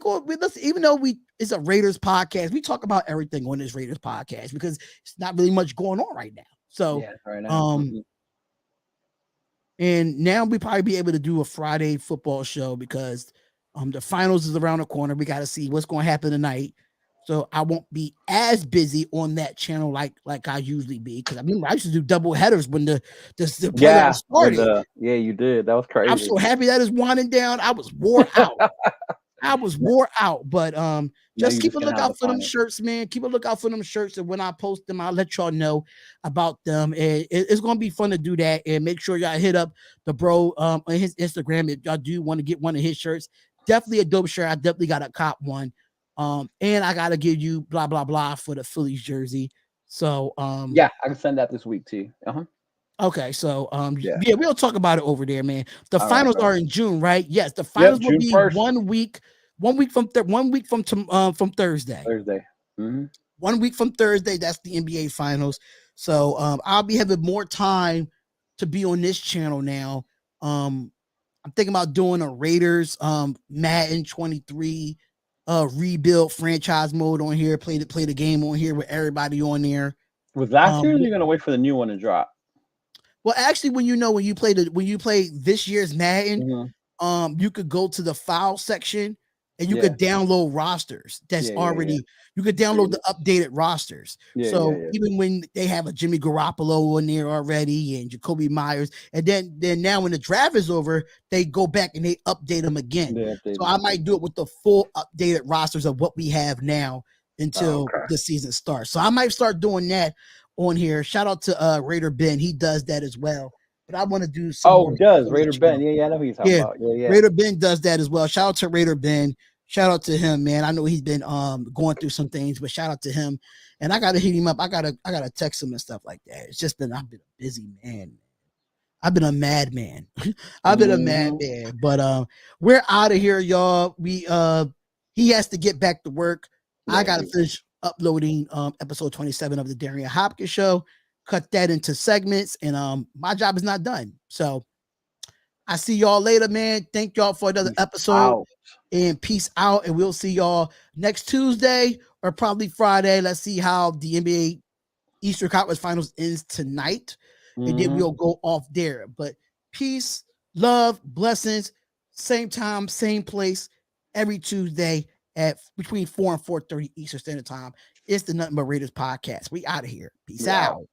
even though it's a Raiders podcast, we talk about everything on this Raiders podcast because it's not really much going on right now. So and now we probably be able to do a Friday football show because the finals is around the corner. We got to see what's going to happen tonight. So I won't be as busy on that channel like I usually be because I used to do double headers when the playoffs started. You did. That was crazy. I'm so happy that is winding down. I was wore out. But just keep a lookout for them shirts, man. Keep a lookout for them shirts, and when I post them, I'll let y'all know about them. And it's gonna be fun to do that. And make sure y'all hit up the bro on his Instagram if y'all do want to get one of his shirts. Definitely a dope shirt. I definitely got a cop one. And I gotta give you blah blah blah for the Phillies jersey. So I can send that this week to you. Okay, so we'll talk about it over there, man. The finals are in June, right? Yes, the finals will be 1 week. 1 week from Thursday. Thursday. 1 week from Thursday, that's the NBA Finals. So I'll be having more time to be on this channel now. I'm thinking about doing a Raiders Madden 23 rebuild franchise mode on here. Play the game on here with everybody on there. Was last year, you're gonna wait for the new one to drop? Well, actually, when you play this year's Madden, you could go to the file section and you could download rosters that's already. You could download the updated rosters. Even when they have a Jimmy Garoppolo in there already and Jacoby Myers, and then now when the draft is over, they go back and they update them again. So I might do it with the full updated rosters of what we have now until the season starts. So I might start doing that on here. Shout out to Raider Ben. He does that as well. But I want to do some Raider Ben. Yeah, I know who you're talking about. Yeah. Raider Ben does that as well. Shout out to Raider Ben. Shout out to him, man. I know he's been going through some things, but shout out to him. And I gotta hit him up. I gotta text him and stuff like that. It's just been I've been a busy man. I've been a madman. I've been a madman. But we're out of here, y'all. He has to get back to work. I gotta finish uploading episode 27 of the Darian Hopkins show, cut that into segments, and my job is not done. So I see y'all later, man. Thank y'all for another episode and peace out. And we'll see y'all next Tuesday or probably Friday. Let's see how the NBA Eastern Conference Finals ends tonight. And then we'll go off there. But peace, love, blessings, same time, same place, every Tuesday at between 4 and 4:30 Eastern Standard Time. It's the Nothing But Raiders podcast. We out of here. Peace out.